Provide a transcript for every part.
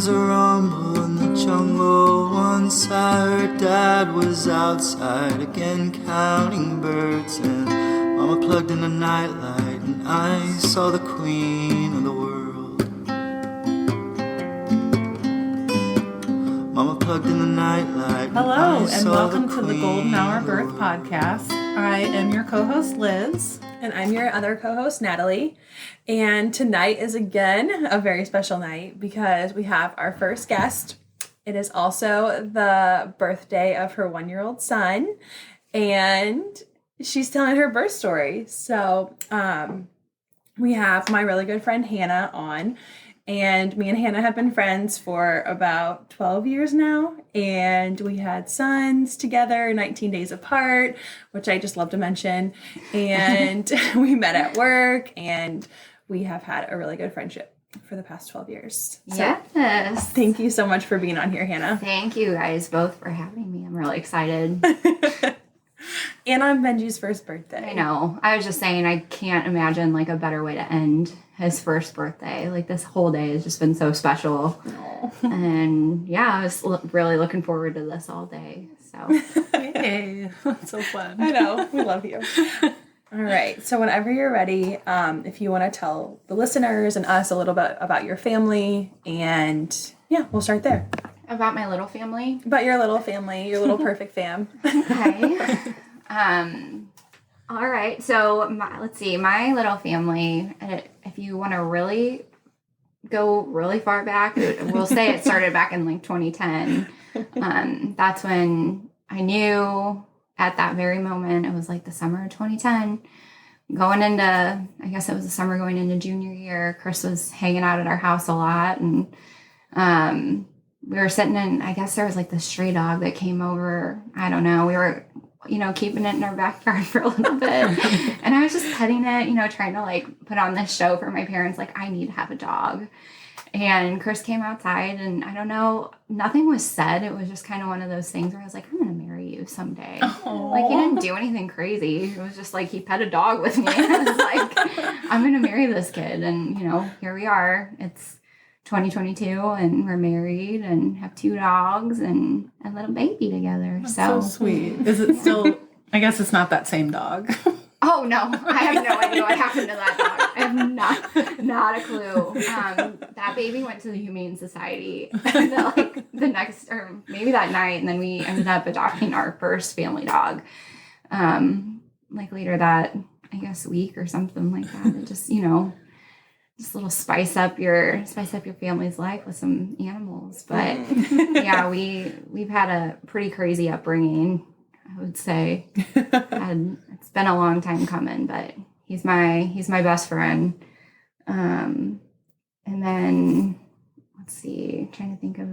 was a rumble in the jungle once. I heard Dad was outside again counting birds, and Mama plugged in a nightlight, and I saw the queen of the world. Mama plugged in the nightlight. Hello, and welcome to the Golden Hour Birth Podcast. I am your co-host, Liz. And I'm your other co-host, Natalie. And tonight is again a very special night because we have our first guest. It is also the birthday of her 1-year-old son, and she's telling her birth story. So we have my really good friend Hannah on, and me and Hannah have been friends for about 12 years now, and we had sons together 19 days apart, which I just love to mention, and we met at work, and we have had a really good friendship for the past 12 years. So yes. Thank you so much for being on here, Hannah. Thank you guys both for having me. I'm really excited. And on Benji's first birthday. I know. I was just saying, I can't imagine like a better way to end his first birthday. Like this whole day has just been so special. Aww. And yeah, I was really looking forward to this all day. So Yay, that's so fun. I know. We love you. All right. So whenever you're ready, if you want to tell the listeners and us a little bit about your family, and yeah, we'll start there. About my little family. About your little family, your little perfect fam. Okay. All right. So let's see. My little family, if you want to really go really far back, we'll say it started back in like 2010. That's when I knew at that very moment, it was like the summer of 2010, going into, I guess it was the summer going into junior year. Chris was hanging out at our house a lot, and we were sitting in, I guess there was like this stray dog that came over. I don't know. We were, keeping it in our backyard for a little bit. And I was just petting it, trying to like put on this show for my parents. Like, I need to have a dog. And Chris came outside, and I don't know, nothing was said. It was just kind of one of those things where I was like, I'm going to marry you someday. Aww. Like, he didn't do anything crazy. It was just like he pet a dog with me. And I was like, I'm going to marry this kid. And, here we are. It's 2022, and we're married and have 2 dogs and a little baby together. That's so sweet. Is it still, I guess it's not that same dog. Oh, no. I have no idea what happened to that dog. I have not a clue. That baby went to the Humane Society the next, or maybe that night, and then we ended up adopting our first family dog. Later that, I guess, week or something like that. It just, just a little spice up your family's life with some animals. But yeah, we've had a pretty crazy upbringing, I would say. And it's been a long time coming, but he's my best friend. And then let's see, trying to think of.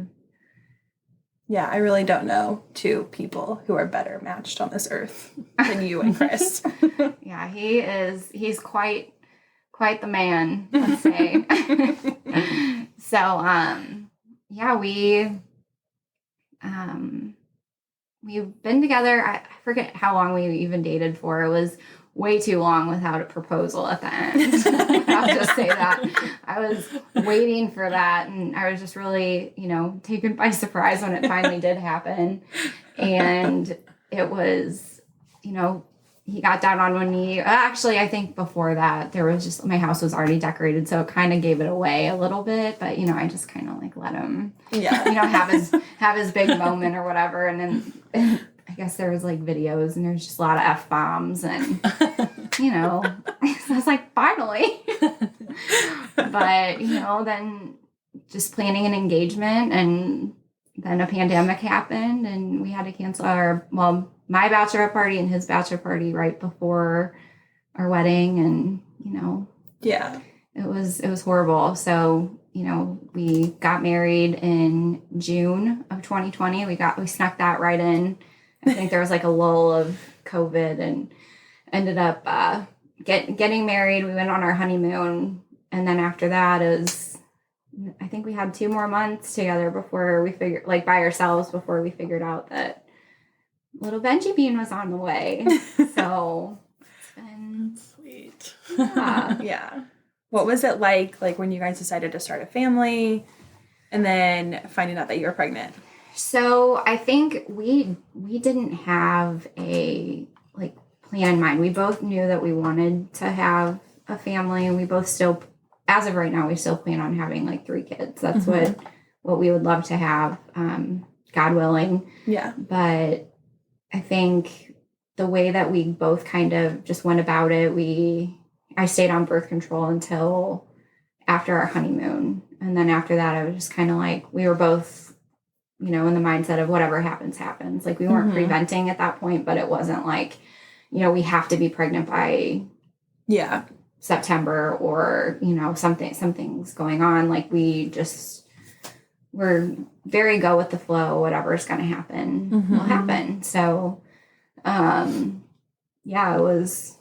Yeah, I really don't know 2 people who are better matched on this earth than you and Chris. Yeah, he's quite the man, let's say. So, yeah, we've been together. I forget how long we even dated for. It was way too long without a proposal at the end. I'll just say that. I was waiting for that, and I was just really, taken by surprise when it finally did happen. And it was, he got down on one knee. Actually, I think before that, there was just, my house was already decorated, so it kind of gave it away a little bit. But, I just kind of like let him, have his big moment or whatever. And then I guess there was like videos, and there's just a lot of F-bombs, and, so I was like, finally. But, then just planning an engagement, and then a pandemic happened, and we had to cancel my bachelorette party and his bachelor party right before our wedding. And, Yeah. it was horrible. So, we got married in June of 2020. We snuck that right in. I think there was like a lull of COVID, and ended up getting married. We went on our honeymoon. And then after that I think we had 2 more months together before we figured, like by ourselves, before we figured out that little Benji Bean was on the way. So it's been Sweet. Yeah. What was it like when you guys decided to start a family? and then finding out that you were pregnant? So I think we didn't have a like plan in mind. We both knew that we wanted to have a family, and we both still, as of right now, we still plan on having like 3 kids. That's what we would love to have, God willing. Yeah. But I think the way that we both kind of just went about it, I stayed on birth control until after our honeymoon. And then after that, I was just kind of like, we were both, in the mindset of whatever happens, happens. Like we weren't preventing at that point, but it wasn't like, we have to be pregnant by September or, something's going on. Like we're very go with the flow. Whatever's going to happen will happen. So, it was,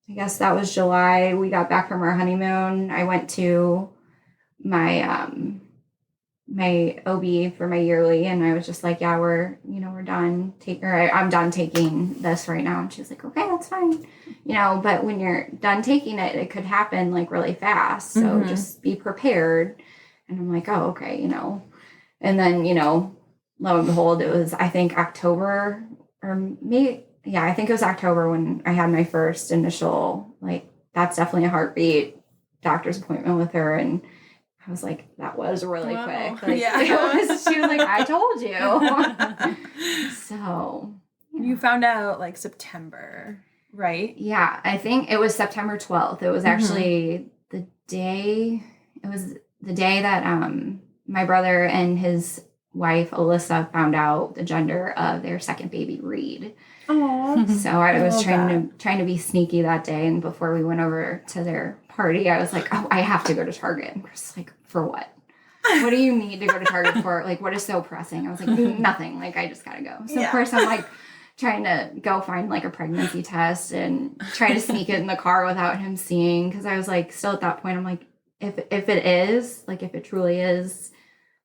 I guess that was July. We got back from our honeymoon. I went to my, my OB for my yearly, and I was just like, yeah, we're done I'm done taking this right now. And she was like, okay, that's fine. But when you're done taking it, it could happen like really fast. So just be prepared. And I'm like, oh, okay, and then, lo and behold, it was, I think October I think it was October when I had my first initial, like, that's definitely a heartbeat doctor's appointment with her. And I was like, that was really quick. Like, she was like, I told you. So you found out like September, right? Yeah, I think it was September 12th. It was actually the day that my brother and his wife Alyssa found out the gender of their second baby, Reed. Aww. So I was trying to be sneaky that day, and before we went over to their party, I was like, oh, I have to go to Target. And Chris was like, for what? What do you need to go to Target for? Like, what is so pressing? I was like, nothing. Like, I just gotta go. So of course I'm like trying to go find like a pregnancy test and try to sneak it in the car without him seeing, because I was like, still at that point, I'm like, if it is, like, if it truly is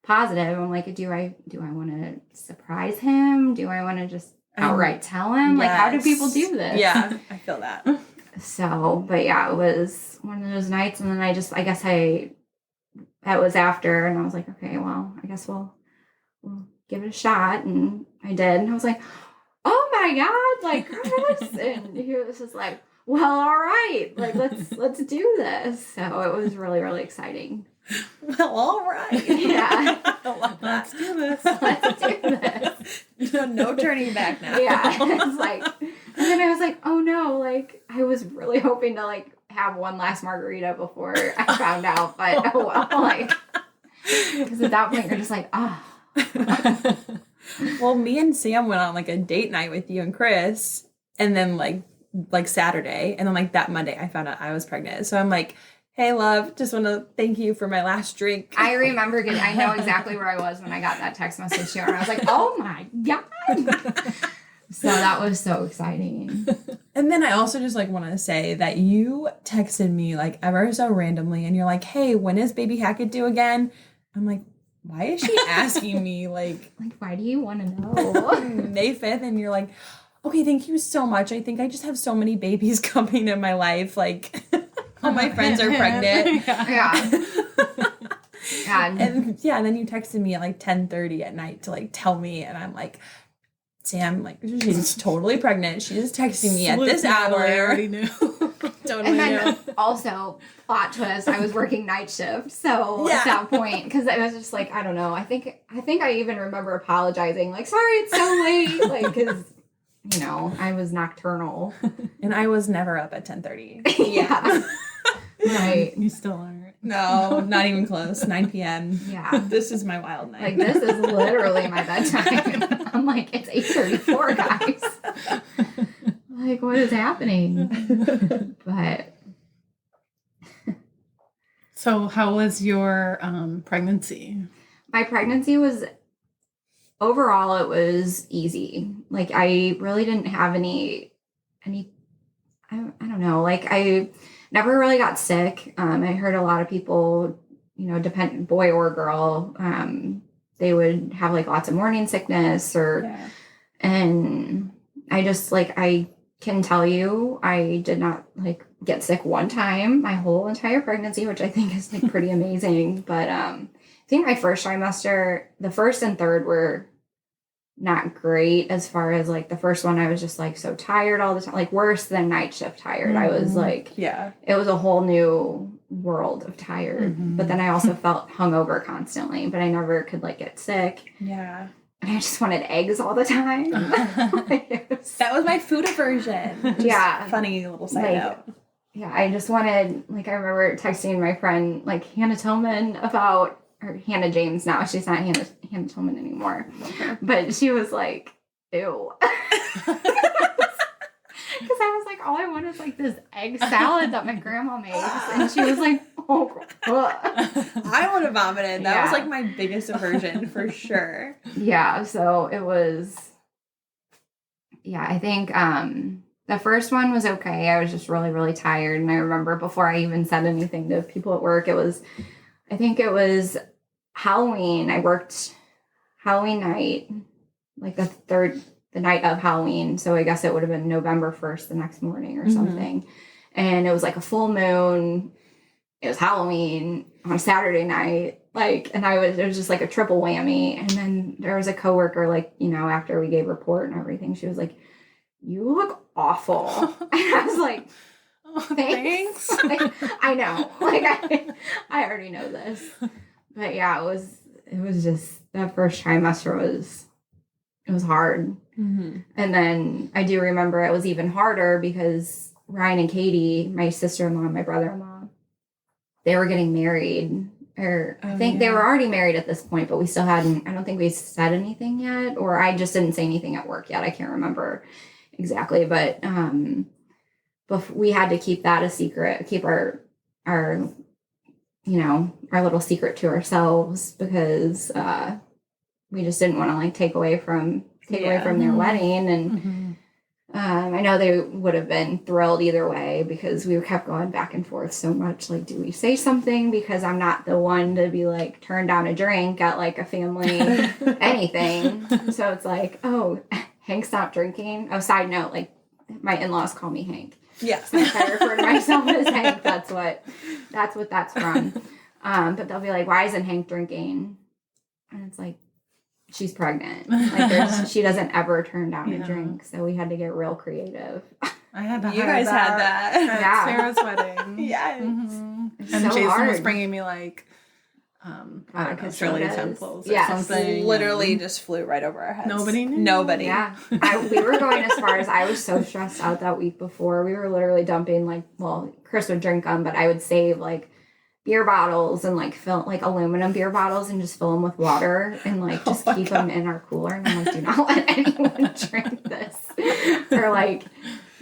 positive, I'm like, do I want to surprise him? Do I want to just outright tell him? Like, how do people do this? Yeah, I feel that. So, but yeah, it was one of those nights, and then that was after, and I was like, okay, well, I guess we'll give it a shot, and I did, and I was like, oh my God, like, Chris, and he was just like, well, all right, like, let's do this. So it was really, really exciting. Well, all right. Yeah. Let's do this. Let's do this. No turning back now. Yeah. It's like, and then I was like, oh no, like, I was really hoping to like have one last margarita before I found out, but oh well, like, because at that point you're just like, oh. Well, me and Sam went on like a date night with you and Chris, and then like Saturday, and then like that Monday I found out I was pregnant. So I'm like, hey, love, just want to thank you for my last drink. I remember I know exactly where I was when I got that text message to her. And I was like, oh my God. So that was so exciting. And then I also just like want to say that you texted me like ever so randomly, and you're like, hey, when is baby Hackett due again? I'm like, why is she asking me? Like, why do you want to know? May 5th, and you're like, okay, thank you so much. I think I just have so many babies coming in my life. Like, all my friends are pregnant. Yeah. And then you texted me at like 10:30 at night to like tell me, and I'm like, Sam, like, she's totally pregnant. She just texting me at this hour. I already knew. Totally and then also, plot twist, I was working night shift. So at that point, because I was just like, I don't know. I think I even remember apologizing, like, sorry, it's so late. Like, because, I was nocturnal. And I was never up at 10:30. Yeah. Right. You still aren't. No, not even close. 9 p.m. Yeah. This is my wild night. Like, this is literally my bedtime. I'm like, it's 8:34, guys. Like, what is happening? But. So how was your pregnancy? My pregnancy was, overall, it was easy. Like, I really didn't have any I don't know, like, I never really got sick. I heard a lot of people, boy or girl, they would have like lots of morning sickness and I just like, I can tell you, I did not like get sick one time my whole entire pregnancy, which I think is like pretty amazing. But I think my first trimester, the first and third were not great. As far as like the first one, I was just like so tired all the time, like worse than night shift tired. I was like, it was a whole new world of tired. But then I also felt hungover constantly, but I never could like get sick. Yeah. And I just wanted eggs all the time. That was my food aversion. Yeah. Funny little side note. Yeah, I just wanted, like, I remember texting my friend, like, Hannah Tillman about, or Hannah James now. She's not Hannah Tillman anymore. Okay. But she was like, ew. Because I was like, all I want is, like, this egg salad that my grandma makes. And she was like, oh, I would have vomited. That Yeah. was, like, my biggest aversion for sure. Yeah, so it was, yeah, I think the first one was okay. I was just really, really tired. And I remember before I even said anything to people at work, I think it was Halloween. I worked Halloween night, like the night of Halloween. So I guess it would have been November 1st the next morning or something. And it was like a full moon. It was Halloween on a Saturday night. Like, and it was just like a triple whammy. And then there was a coworker, like, you know, after we gave report and everything, she was like, you look awful. And I was like, thanks. Like, I know. Like, I already know this. But yeah, it was just, that first trimester was hard. And then I do remember it was even harder because Ryan and Katie, my sister-in-law and my brother-in-law, they were getting married. Or I think they were already married at this point, but we still hadn't, I don't think we said anything yet, or I just didn't say anything at work yet. I can't remember exactly, but we had to keep that a secret, keep our you know, our little secret to ourselves, because we just didn't want to like take away from their wedding. And I know they would have been thrilled either way, because we kept going back and forth so much. Like, do we say something? Because I'm not the one to be like, turn down a drink at like a family anything. So it's like, oh, Hank stopped drinking. Oh, side note, like my in-laws call me Hank. Yes. So if I refer to myself as Hank, that's what that's from. But they'll be like, why isn't Hank drinking? And it's like, she's pregnant. Like, she doesn't ever turn down a drink. So we had to get real creative. I had that. You guys had that. at Yeah. Sarah's wedding. Yes. And so Jason was hard. bringing me like, I don't know, Vodka Shirley sodas. Temples or Yes. something. Literally just flew right over our heads. Nobody knew. Nobody. Yeah. We were going as far as, I was so stressed out that week before. We were literally dumping, like, well, Chris would drink them, but I would save like beer bottles and like fill like aluminum beer bottles and just fill them with water and like just keep them in our cooler. And I'm like, do not let anyone drink this. Or like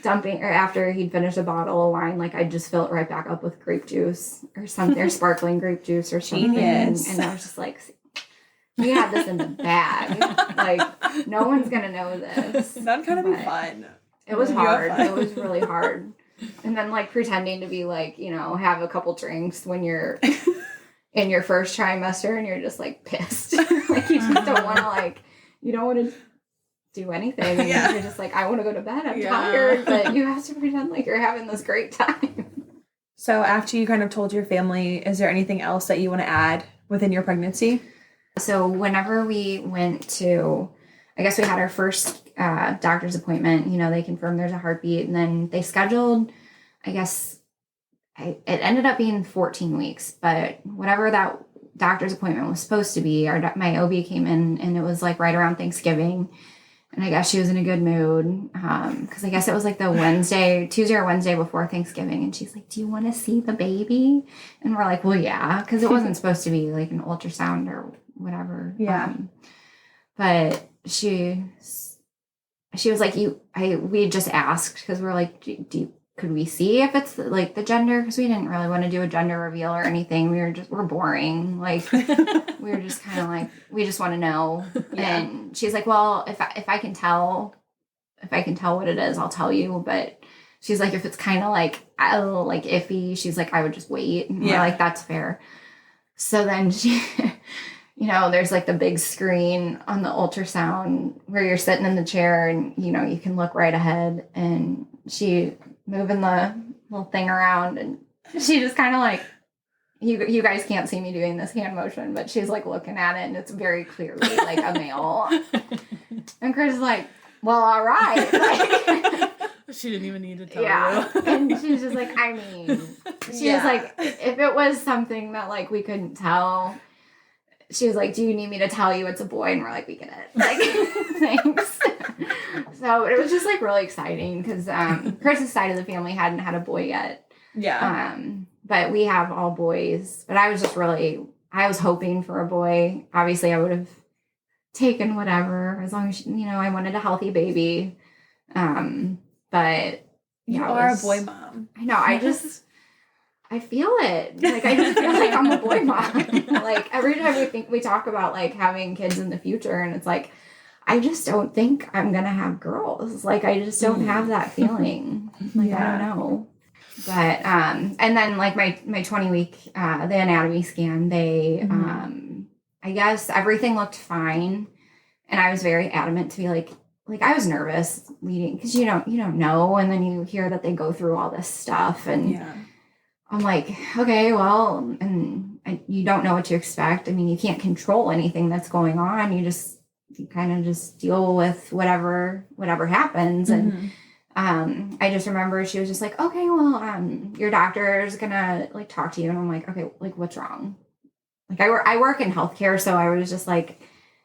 dumping, or after he'd finished a bottle of wine, like I'd just fill it right back up with grape juice or something, or sparkling grape juice or something. Genius. And I was just like, we had this in the bag. Like, no one's gonna know this. That'd kind of be But fun. It was You have hard. fun. It was really hard. And then like pretending to be like, you know, have a couple drinks when you're in your first trimester and you're just like pissed. Like, you just don't want to, like, you don't want to do anything. And Yeah. you're just like, I want to go to bed. I'm Yeah. tired. But you have to pretend like you're having this great time. So after you kind of told your family, is there anything else that you want to add within your pregnancy? So whenever we went to, I guess we had our first doctor's appointment, you know, they confirmed there's a heartbeat, and then they scheduled, I guess, it ended up being 14 weeks, but whatever that doctor's appointment was supposed to be, my OB came in and it was like right around Thanksgiving. And I guess she was in a good mood, because I guess it was like the Tuesday or Wednesday before Thanksgiving. And she's like, do you want to see the baby? And we're like, well, yeah, because it wasn't supposed to be like an ultrasound or whatever. Yeah. But she was like, we just asked, because we're like, could we see if it's like the gender? Because we didn't really want to do a gender reveal or anything. We're boring. Like, we were just kind of like, we just want to know. Yeah. And she's like, well, if I can tell what it is, I'll tell you. But she's like, if it's kind of like, like iffy, she's like, I would just wait. And we're like, that's fair. So then she, you know, there's like the big screen on the ultrasound where you're sitting in the chair and, you know, you can look right ahead, and she moving the little thing around, and she just kind of like, you guys can't see me doing this hand motion, but she's like looking at it and it's very clearly like a male. And Chris is like, well, all right. Like, she didn't even need to tell you. And she's just like, I mean, she was like, if it was something that like we couldn't tell, she was like, do you need me to tell you it's a boy? And we're like, we get it. Like, thanks. So it was just like really exciting because Chris's side of the family hadn't had a boy yet. Yeah. But we have all boys. But I was just really, I was hoping for a boy. Obviously, I would have taken whatever as long as, you know, I wanted a healthy baby. But you are a boy mom. I know. I feel it. Like, I just feel like I'm a boy mom. Like, every time we talk about, like, having kids in the future, and it's like, I just don't think I'm going to have girls. Like, I just don't have that feeling. Like, I don't know. But, and then, like, my 20-week, the anatomy scan, they, I guess everything looked fine. And I was very adamant to be like, I was nervous leading, because you don't know. And then you hear that they go through all this stuff. And I'm like, okay, well, and you don't know what to expect. I mean, you can't control anything that's going on. You kind of just deal with whatever happens. And I just remember she was just like, okay, well, your doctor is gonna like talk to you. And I'm like, okay, like what's wrong? Like I work in healthcare, so I was just like,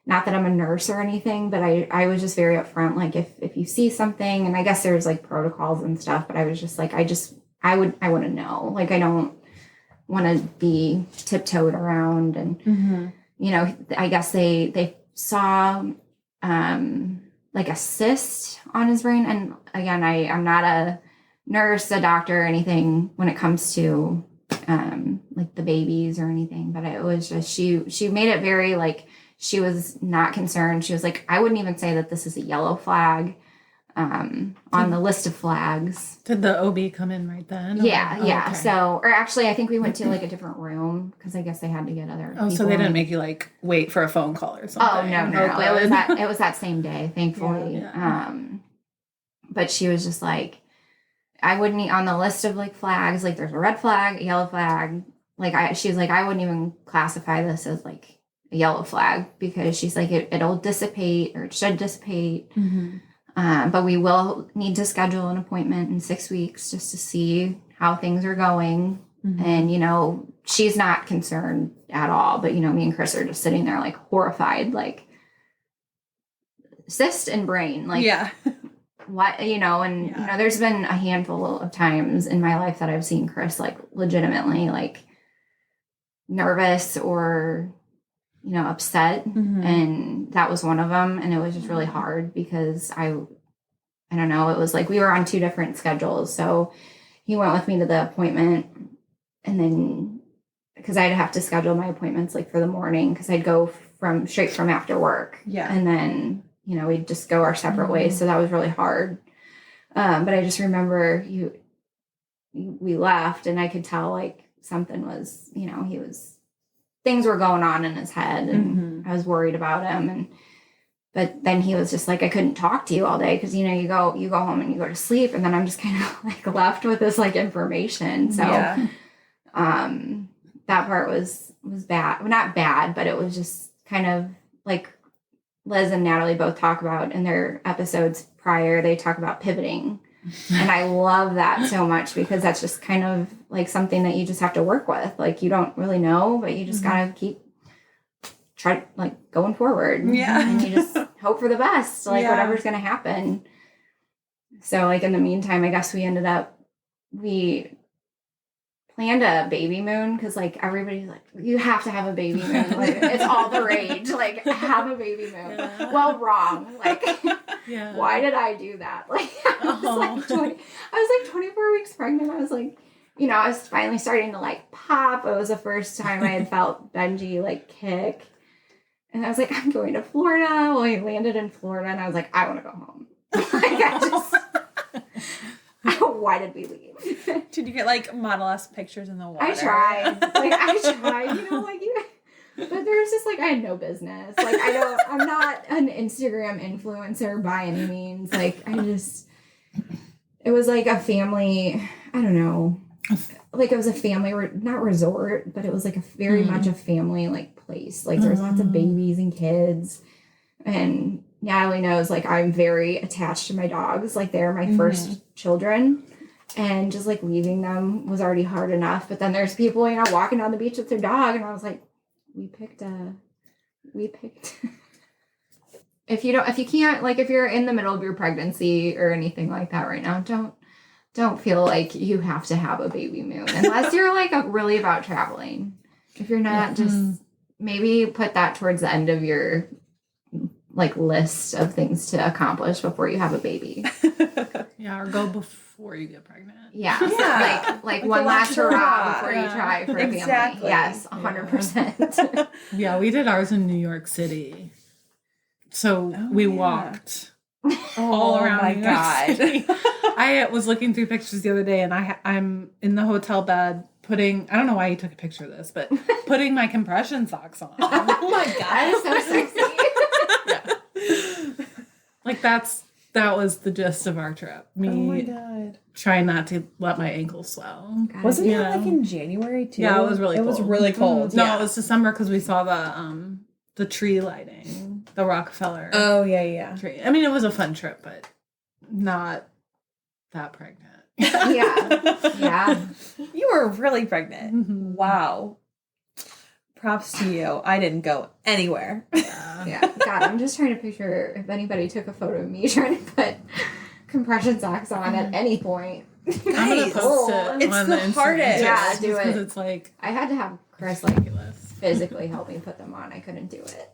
not that I'm a nurse or anything, but I was just very upfront. Like if you see something, and I guess there's like protocols and stuff, but I was just like, I want to know. Like, I don't want to be tiptoed around. And, you know, I guess they saw, like a cyst on his brain. And again, I'm not a nurse, a doctor, or anything when it comes to, like the babies or anything, but it was just, she made it very like, she was not concerned. She was like, I wouldn't even say that this is a yellow flag on the list of flags. Did the OB come in right then? Yeah. Okay. So, or actually, I think we went to like a different room because I guess they had to get other people. So they didn't make you like wait for a phone call or something? Oh, no. It was that same day, thankfully. Yeah. But she was just like, I wouldn't on the list of like flags, like there's a red flag, a yellow flag. Like she was like, I wouldn't even classify this as like a yellow flag because she's like, it'll dissipate, or it should dissipate. But we will need to schedule an appointment in 6 weeks just to see how things are going. And, you know, she's not concerned at all. But, you know, me and Chris are just sitting there like horrified, like cyst and brain. Like, what, you know, and, you know, there's been a handful of times in my life that I've seen Chris like legitimately like nervous or, you know, upset. And that was one of them. And it was just really hard because I don't know, it was like we were on 2 different schedules. So he went with me to the appointment, and then because I'd have to schedule my appointments like for the morning because I'd go straight from after work. And then, you know, we'd just go our separate ways. So that was really hard. But I just remember we left, and I could tell like something was, you know, things were going on in his head, and I was worried about him. But then he was just like, I couldn't talk to you all day. Cause you know, you go home and you go to sleep, and then I'm just kind of like left with this like information. So, that part was bad. Well, not bad, but it was just kind of like Liz and Natalie both talk about in their episodes prior, they talk about pivoting. And I love that so much because that's just kind of like something that you just have to work with. Like, you don't really know, but you just gotta try like going forward. And you just hope for the best, like whatever's gonna happen. So like in the meantime, I guess we planned a baby moon because like everybody's like, you have to have a baby moon. Like, it's all the rage. Like, have a baby moon. Well, wrong. Like, why did I do that? Like, I was like 24 weeks pregnant. I was like, you know, I was finally starting to like pop. It was the first time I had felt Benji like kick. And I was like, I'm going to Florida. Well, he landed in Florida, and I was like, I want to go home. Why did we leave? Did you get like Model S pictures in the water? I tried. You know, like But there's just like, I had no business. Like, I'm not an Instagram influencer by any means. Like, it was like a family, I don't know. Like, it was a family, not resort, but it was like very much a family, like, place. Like, there's lots of babies and kids. And Natalie knows, like, I'm very attached to my dogs. Like, they're my first children. And just, like, leaving them was already hard enough. But then there's people, you know, walking down the beach with their dog. And I was like, we picked if you can't, like, if you're in the middle of your pregnancy or anything like that right now, don't feel like you have to have a baby moon unless you're like really about traveling. If you're not, just maybe put that towards the end of your like list of things to accomplish before you have a baby. Yeah, or go before you get pregnant. Yeah. Like one last hurrah before you try for a family. Yes, 100%. Yeah, we did ours in New York City. So we walked all around New York City. I was looking through pictures the other day, and I'm in the hotel bed putting, I don't know why you took a picture of this, but putting my compression socks on. Oh my God. That is so sexy. Like that was the gist of our trip. Me Oh my God. trying not to let my ankles swell. Wasn't it like in January too? Yeah, it was really cold. It was really cold. No, it was December because we saw the tree lighting, the Rockefeller. Oh yeah. Tree. I mean, it was a fun trip, but not that pregnant. Yeah. You were really pregnant. Wow. Props to you. I didn't go anywhere. Yeah. God, I'm just trying to picture if anybody took a photo of me trying to put compression socks on at any point. I'm gonna post it It's on the Instagram. hardest. Yeah, do because it. It's like I had to have Chris like physically help me put them on. I couldn't do it.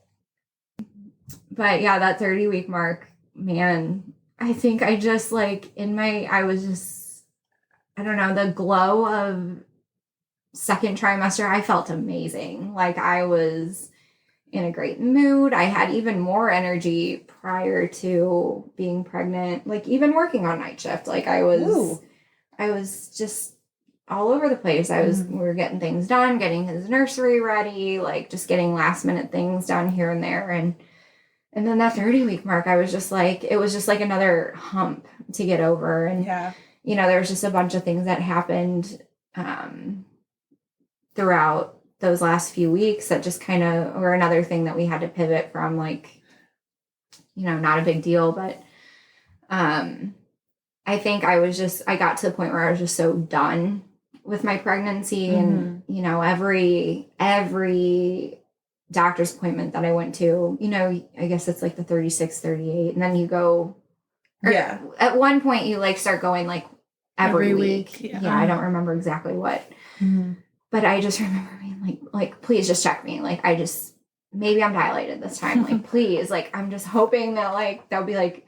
But yeah, that 30-week mark, man, I think I just like I don't know, the glow of second trimester, I felt amazing. Like I was in a great mood. I had even more energy prior to being pregnant, like even working on night shift. Like I was just all over the place. We were getting things done, getting his nursery ready, like just getting last minute things done here and there. And then that 30-week mark, it was just like another hump to get over. And, you know, there was just a bunch of things that happened throughout those last few weeks that just kind of were another thing that we had to pivot from, like, you know, not a big deal. But I think I got to the point where I was just so done with my pregnancy. And, you know, every doctor's appointment that I went to, you know, I guess it's like the 36, 38. And then you go, at one point you like start going like every week. Yeah. I don't remember exactly what, but I just remember being like, please just check me. Like, maybe I'm dilated this time. Like, please, like, I'm just hoping that like, they'll be like,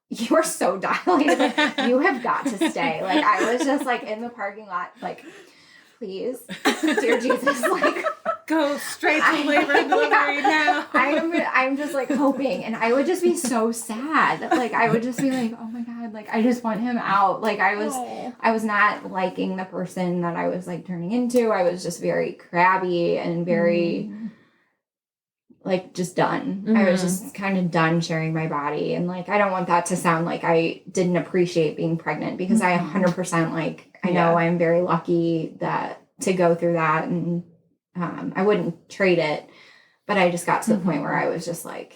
you are so dilated. Like, you have got to stay. Like, I was just like in the parking lot, like, please, dear Jesus, like, go straight to labor and delivery now. I'm just like hoping, and I would just be so sad. Like I would just be like, oh my God, like I just want him out. Like I was not liking the person that I was like turning into. I was just very crabby and very like just done. I was just kind of done sharing my body, and like I don't want that to sound like I didn't appreciate being pregnant, because I 100% like I know I'm very lucky to go through that, and I wouldn't trade it, but I just got to the point where I was just like,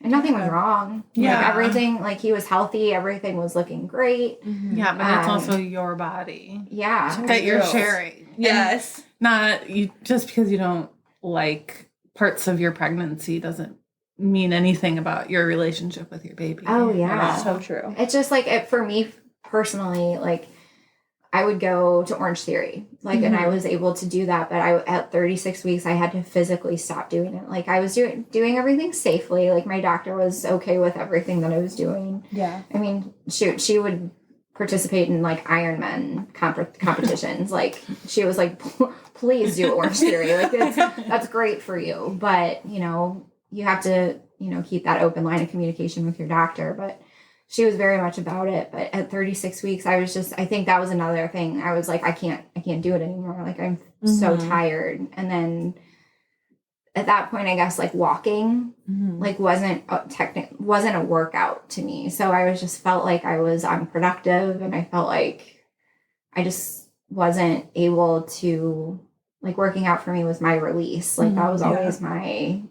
and nothing was wrong. Yeah. Like everything, like he was healthy, everything was looking great. Yeah, but it's also your body. Yeah. That you're sharing. Yes. And not you, just because you don't like parts of your pregnancy doesn't mean anything about your relationship with your baby. Oh yeah. So true. It's just like for me personally, like I would go to Orange Theory, like, and I was able to do that, but at 36 weeks, I had to physically stop doing it. Like I was doing everything safely. Like my doctor was okay with everything that I was doing. Yeah. I mean, shoot, she would participate in like Ironman competitions. Like she was like, please do Orange Theory. Like that's great for you. But, you know, you have to, you know, keep that open line of communication with your doctor. But she was very much about it. But at 36 weeks, I think that was another thing. I was like, I can't do it anymore. Like I'm so tired. And then at that point, I guess, like walking, like wasn't a workout to me. So I was just felt like I was unproductive, and I felt like I just wasn't able to, like, working out for me was my release. Like that was always my,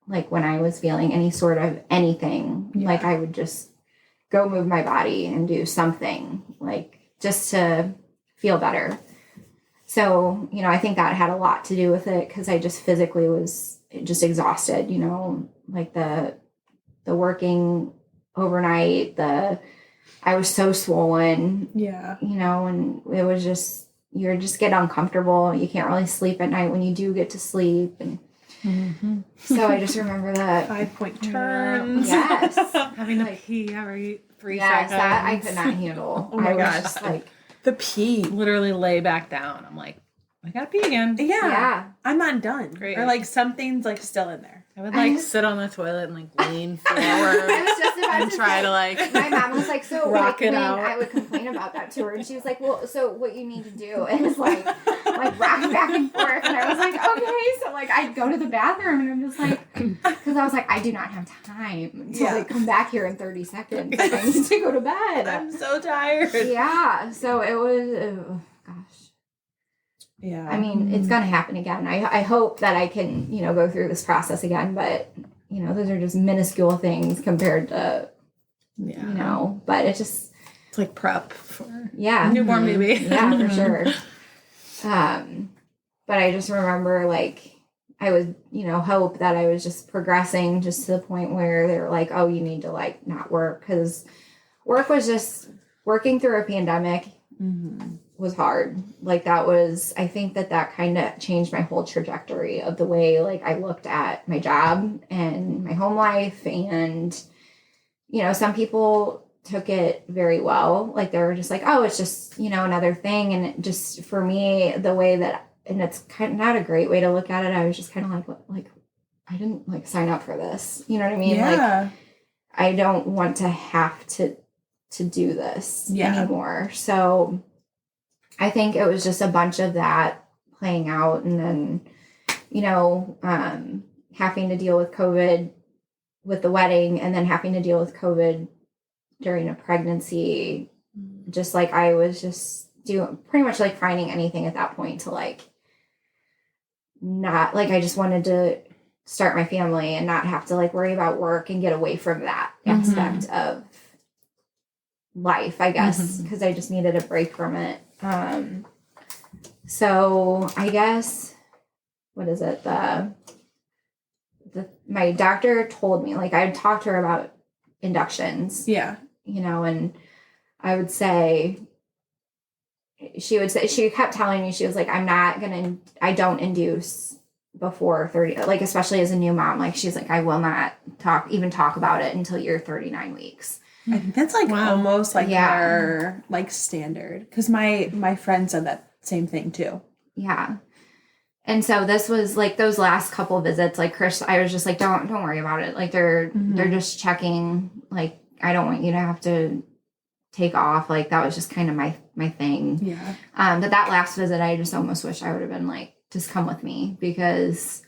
like when I was feeling any sort of anything, like I would just go move my body and do something, like just to feel better. So, you know, I think that had a lot to do with it, because I just physically was just exhausted, you know, like the working overnight, I was so swollen, you know, and it was just, you just get uncomfortable. You can't really sleep at night when you do get to sleep. And so I just remember that 5-point turns. Yes. Having to pee every 3 Yes, seconds. that I could not handle. Oh my I gosh. was just like, The pee. Literally lay back down. I'm like, I gotta pee again. Yeah. I'm not done. Great. Or like something's like still in there. I would like sit on the toilet and like lean forward I was just about and to try say, to like my mom was like, so rock like, it when out. I would complain about that to her, and she was like, well, so what you need to do is like rock back and forth. And I was like, okay. So like I'd go to the bathroom, and I'm just like, because I was like, I do not have time to like come back here in 30 seconds. Like, I need to go to bed. I'm so tired. Yeah. So it was, gosh. Yeah. I mean, it's going to happen again. I hope that I can, you know, go through this process again, but you know, those are just minuscule things compared to, you know, but it just, it's like prep for newborn baby. Yeah, for sure. But I just remember like, I would, you know, hope that I was just progressing just to the point where they were like, oh, you need to like not work, because work was just working through a pandemic was hard. Like that was, I think that kind of changed my whole trajectory of the way like I looked at my job and my home life. And, you know, some people took it very well. Like they were just like, oh, it's just, you know, another thing. And it just, for me, the way that, and it's kind of not a great way to look at it, I was just kind of like, what, like, I didn't like sign up for this. You know what I mean? Like, I don't want to have to do this anymore. So I think it was just a bunch of that playing out. And then, you know, having to deal with COVID with the wedding, and then having to deal with COVID during a pregnancy. Just like I was just doing pretty much like finding anything at that point to like not like, I just wanted to start my family and not have to like worry about work and get away from that aspect of life, I guess, because I just needed a break from it. So I guess, what is it? My doctor told me, like, I talked to her about inductions. Yeah. You know, and I would say, she kept telling me, she was like, I don't induce before 30, like, especially as a new mom. Like, she's like, I will not even talk about it until you're 39 weeks. I think that's like almost like their like standard. Because my friend said that same thing too. Yeah. And so this was like those last couple visits, like Chris, I was just like, don't worry about it. Like they're just checking. Like, I don't want you to have to take off. Like that was just kind of my thing. Yeah. But that last visit, I just almost wish I would have been like, just come with me, because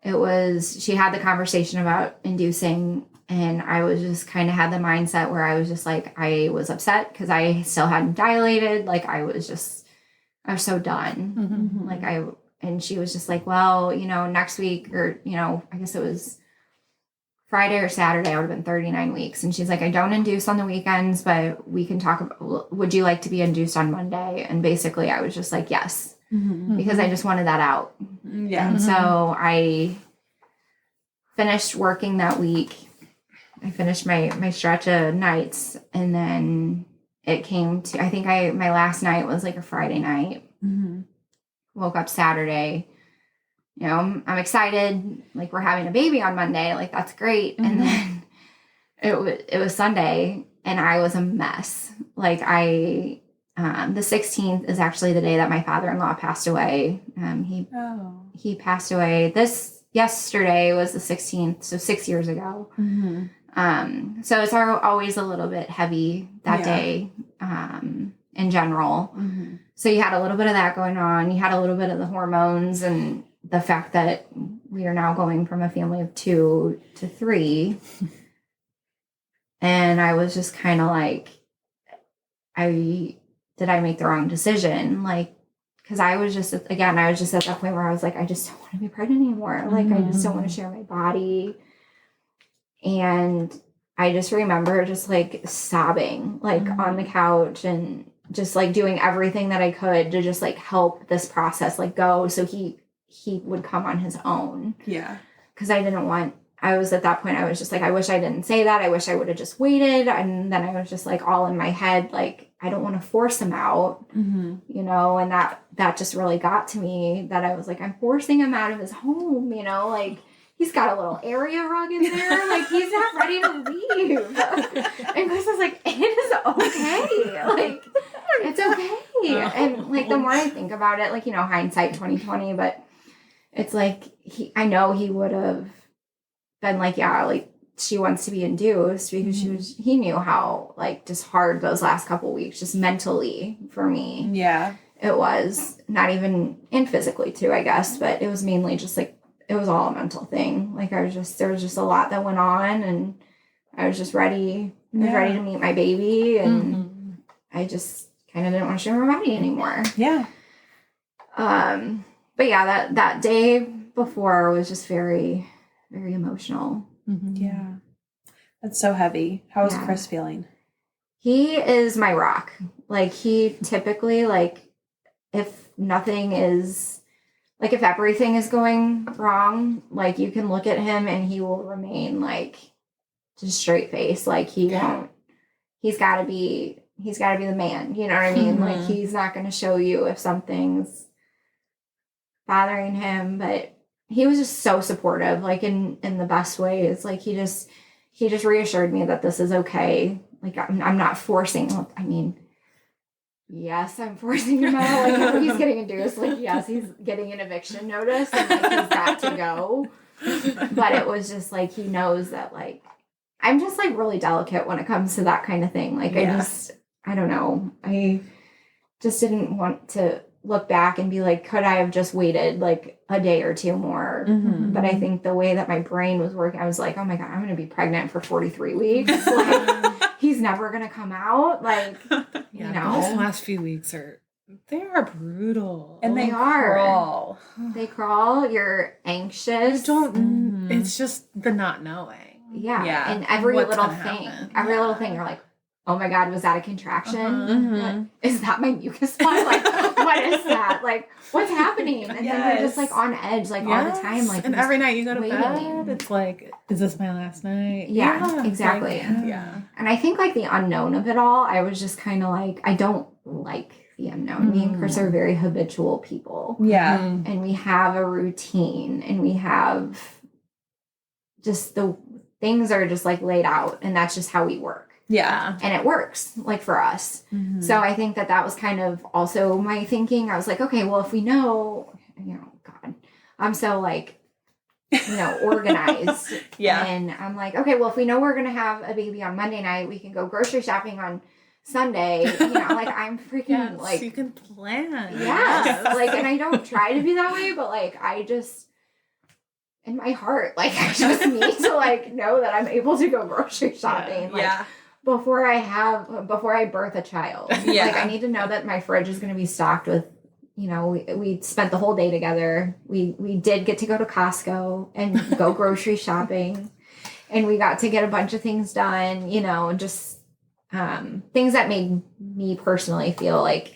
she had the conversation about inducing, and I was just kind of had the mindset where I was just like, I was upset because I still hadn't dilated. Like I was so done. Like and she was just like, well, you know, next week, or, you know, I guess it was Friday or Saturday, I would have been 39 weeks. And she's like, I don't induce on the weekends, but we can talk about, would you like to be induced on Monday? And basically I was just like, yes, because I just wanted that out. Yeah. And so I finished working that week. I finished my stretch of nights, and then it came to, I think my last night was like a Friday night. Woke up Saturday, you know, I'm excited. Like we're having a baby on Monday. Like that's great. And then it was Sunday, and I was a mess. Like the 16th is actually the day that my father-in-law passed away. He passed away. Yesterday was the 16th. So 6 years ago. So it's always a little bit heavy that day, in general. So you had a little bit of that going on. You had a little bit of the hormones and the fact that we are now going from a family of 2 to 3. And I was just kind of like, did I make the wrong decision? Like, because I was just at that point where I was like, I just don't want to be pregnant anymore. Like, I just don't want to share my body. And I just remember just like sobbing, like on the couch, and just like doing everything that I could to just like help this process like go, so he would come on his own. Yeah. Because I was at that point, I was just like, I wish I didn't say that. I wish I would have just waited. And then I was just like all in my head, like, I don't want to force him out, you know, and that just really got to me, that I was like, I'm forcing him out of his home, you know, like, he's got a little area rug in there. Like, he's not ready to leave. And Chris was like, it is okay. Like, it's okay. And, like, the more I think about it, like, you know, hindsight 2020, but it's like, I know he would have been like, yeah, like, she wants to be induced, because he knew how, like, just hard those last couple weeks, just mentally for me. Yeah. It was not even, and physically too, I guess, but it was mainly just like, it was all a mental thing. Like, there was just a lot that went on, and I was just ready. I was ready to meet my baby, and I just kind of didn't want to share my body anymore. Yeah. But yeah, that day before was just very, very emotional. Yeah. That's so heavy. How is Yeah. Chris feeling? He is my rock. Like, he typically, like, if nothing is, like, if everything is going wrong, like, you can look at him and he will remain, like, just straight face. Like, he's got to be the man. You know what I mean? Like, he's not going to show you if something's bothering him, but he was just so supportive, like, in the best ways. Like, he just reassured me that this is okay. Like, I'm not forcing. I mean, yes, I'm forcing him out. Like, if he's getting induced, like, yes, he's getting an eviction notice, and, like, he's got to go. But it was just like, he knows that, like, I'm just, like, really delicate when it comes to that kind of thing. Like, I don't know. I just didn't want to look back and be like, could I have just waited like a day or two more? But I think the way that my brain was working, I was like, oh my God, I'm going to be pregnant for 43 weeks. Like, he's never going to come out. Like, you know. Those last few weeks are brutal. And they are. crawl. They crawl. You're anxious. It's just the not knowing. Yeah. And every What's little gonna thing, happen. you're like, oh my God, was that a contraction? Is that my mucus spot? Like, what is that? Like, what's happening? And then you're just like on edge, like all the time. Like, and every night you go to waiting. bed, it's like, is this my last night? Yeah, exactly. Like, And I think, like, the unknown of it all, I was just kind of like, I don't like the unknown. Me and Chris are very habitual people. Yeah. And we have a routine, and we have just the things are just like laid out, and that's just how we work. Yeah. And it works, like, for us. So I think that was kind of also my thinking. I was like, okay, well, if we know, you know, God, I'm so, like, you know, organized. And I'm like, okay, well, if we know we're going to have a baby on Monday night, we can go grocery shopping on Sunday. You know, like, I'm freaking, like. So you can plan. Yes. Like, and I don't try to be that way, but, like, I just. In my heart, like, I just need to, like, know that I'm able to go grocery shopping. Like, before I birth a child. Like, I need to know that my fridge is going to be stocked with, you know, we spent the whole day together. We did get to go to Costco and go grocery shopping, and we got to get a bunch of things done, you know, just things that made me personally feel like,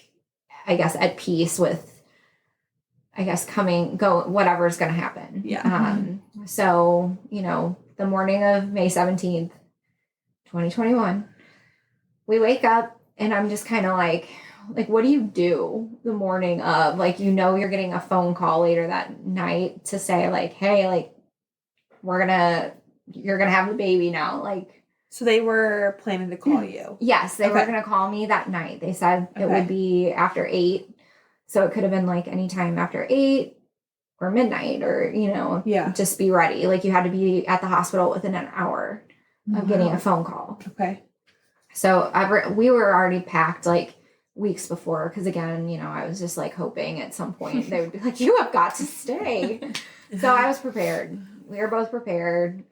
I guess, at peace with, I guess, whatever's going to happen. So, you know, the morning of May 17th, 2021, we wake up, and I'm just kind of like, what do you do the morning of, like, you know, you're getting a phone call later that night to say, like, hey, like, you're gonna have the baby now. Like, so they were planning to call you. Yes, they were gonna call me that night. They said it would be after 8, so it could have been like anytime after 8 or midnight, or, you know, just be ready. Like, you had to be at the hospital within an hour of getting a phone call. Okay. So we were already packed, like, weeks before. Because again, you know, I was just like hoping at some point they would be like, you have got to stay. So I was prepared. We were both prepared.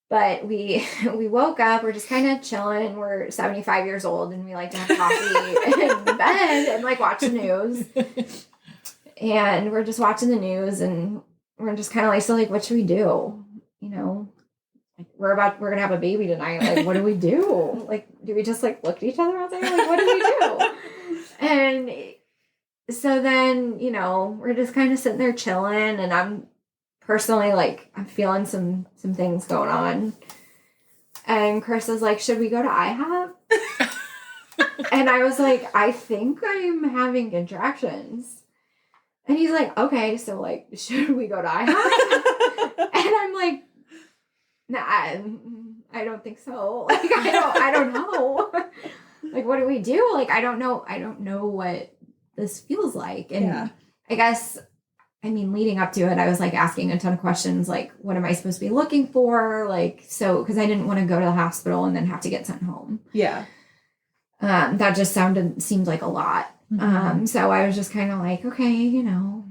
But we woke up, we're just kind of chilling. We're 75 years old and we like to have coffee in bed and like watch the news. And we're just watching the news and we're just kind of like, so like, what should we do? You know, like we're going to have a baby tonight. Like, what do we do? Like, do we just like look at each other out there? Like, what do we do? And so then, you know, we're just kind of sitting there chilling and I'm personally, like, I'm feeling some things going on. And Chris is like, should we go to IHOP? And I was like, I think I'm having contractions. And he's like, okay, so, like, should we go to IHOP? And I'm like, nah, I don't think so. Like, I don't know. Like, what do we do? Like, I don't know what this feels like. And I guess... I mean, leading up to it, I was like asking a ton of questions, like, what am I supposed to be looking for? Like, so, because I didn't want to go to the hospital and then have to get sent home. Yeah. That just seemed like a lot. Mm-hmm. So I was just kind of like, okay, you know,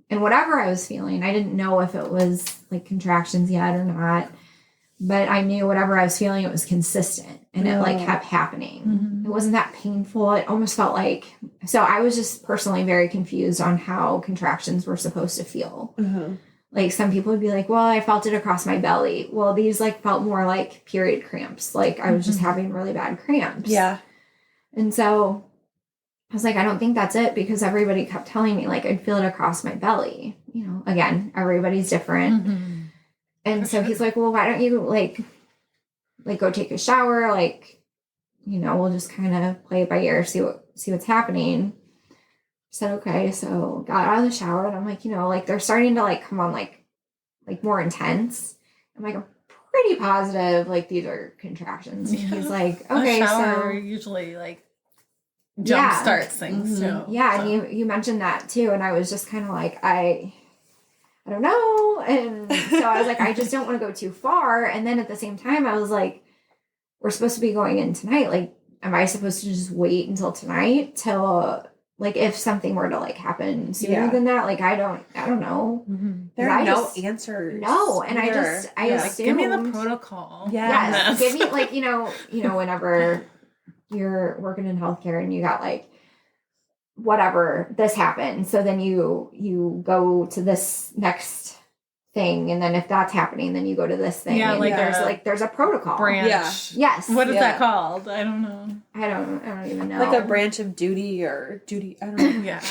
and whatever I was feeling, I didn't know if it was like contractions yet or not, but I knew whatever I was feeling, it was consistent and it like kept happening. Mm-hmm. It wasn't that painful. It almost felt like, so I was just personally very confused on how contractions were supposed to feel. Mm-hmm. Like some people would be like, well, I felt it across my belly. Well, these like felt more like period cramps. Like I was just having really bad cramps. Yeah. And so I was like, I don't think that's it because everybody kept telling me like I'd feel it across my belly. You know, again, everybody's different. Mm-hmm. And so he's like, well, why don't you like go take a shower? Like, you know, we'll just kind of play it by ear, see what's happening. I said, okay. So got out of the shower and I'm like, you know, like they're starting to like come on like more intense. I'm like, I'm pretty positive. Like these are contractions. And he's like, okay, a shower so usuly like jump starts things too. Yeah. So. And you mentioned that too. And I was just kind of like, I don't know. And so I was like, I just don't want to go too far. And then at the same time, I was like, we're supposed to be going in tonight. Like, am I supposed to just wait until tonight till like if something were to like happen sooner than that? Like, I don't know. Mm-hmm. There are no answers. No. And I assumed, like, give me the protocol. Yes. Give me like, you know, whenever you're working in healthcare and you got like, whatever, this happened. So then you go to this next thing. And then if that's happening, then you go to this thing. Yeah, and like there's a protocol. Branch. Yeah. Yes. What is that called? I don't know. I don't even know. Like a branch of duty or duty. I don't know. Yeah.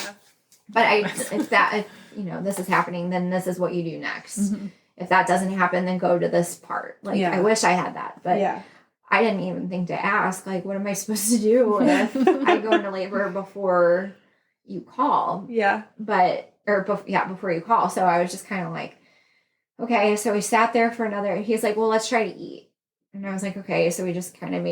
But if you know, this is happening, then this is what you do next. Mm-hmm. If that doesn't happen, then go to this part. Like, I wish I had that, but I didn't even think to ask, like, what am I supposed to do if I go into labor before you call? Yeah. Before you call. So I was just kind of like, okay. So we sat there for he's like, well, let's try to eat. And I was like, okay. So we just kind of